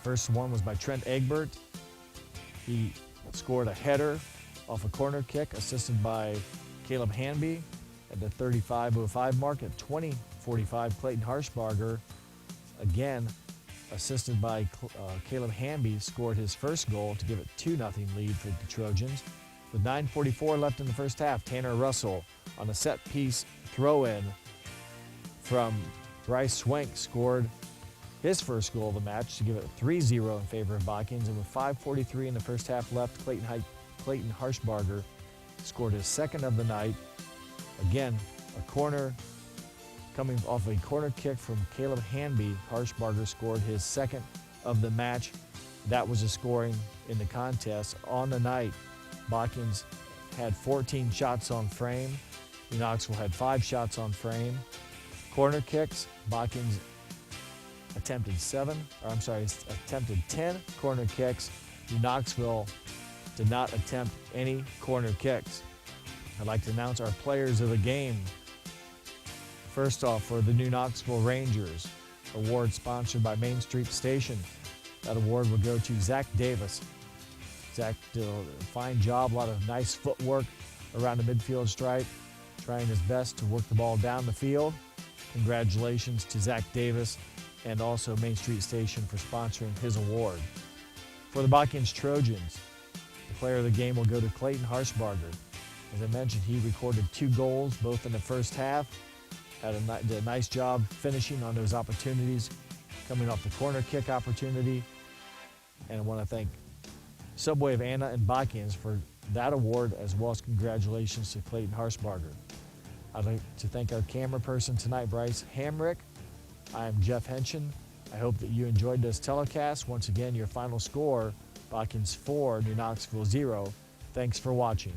First one was by Trent Egbert. He scored a header off a corner kick, assisted by Caleb Hanby at the 35:05 mark. At 20:45, Clayton Harshbarger, again assisted by Caleb Hanby, scored his first goal to give it 2-0 lead for the Trojans. With 9:44 left in the first half, Tanner Russell on a set-piece throw-in from Bryce Swank scored his first goal of the match to give it 3-0 in favor of Botkins. And with 5:43 in the first half left, Clayton Harshbarger scored his second of the night. Again, a corner coming off a corner kick from Caleb Hanby. Harshbarger scored his second of the match. That was a scoring in the contest. On the night, Botkins had 14 shots on frame. New Knoxville had 5 shots on frame. Corner kicks, Botkins attempted 10 corner kicks. New Knoxville did not attempt any corner kicks. I'd like to announce our players of the game. First off, for the New Knoxville Rangers, award sponsored by Main Street Station. That award will go to Zach Davis. Zach did a fine job, a lot of nice footwork around the midfield stripe, trying his best to work the ball down the field. Congratulations to Zach Davis and also Main Street Station for sponsoring his award. For the Botkins Trojans, the player of the game will go to Clayton Harshbarger. As I mentioned, he recorded 2 goals, both in the first half. Did a nice job finishing on those opportunities, coming off the corner kick opportunity. And I want to thank Subway of Anna and Botkins for that award, as well as congratulations to Clayton Harshbarger. I'd like to thank our camera person tonight, Bryce Hamrick. I am Jeff Henshin. I hope that you enjoyed this telecast. Once again, your final score, Botkins 4, New Knoxville 0. Thanks for watching.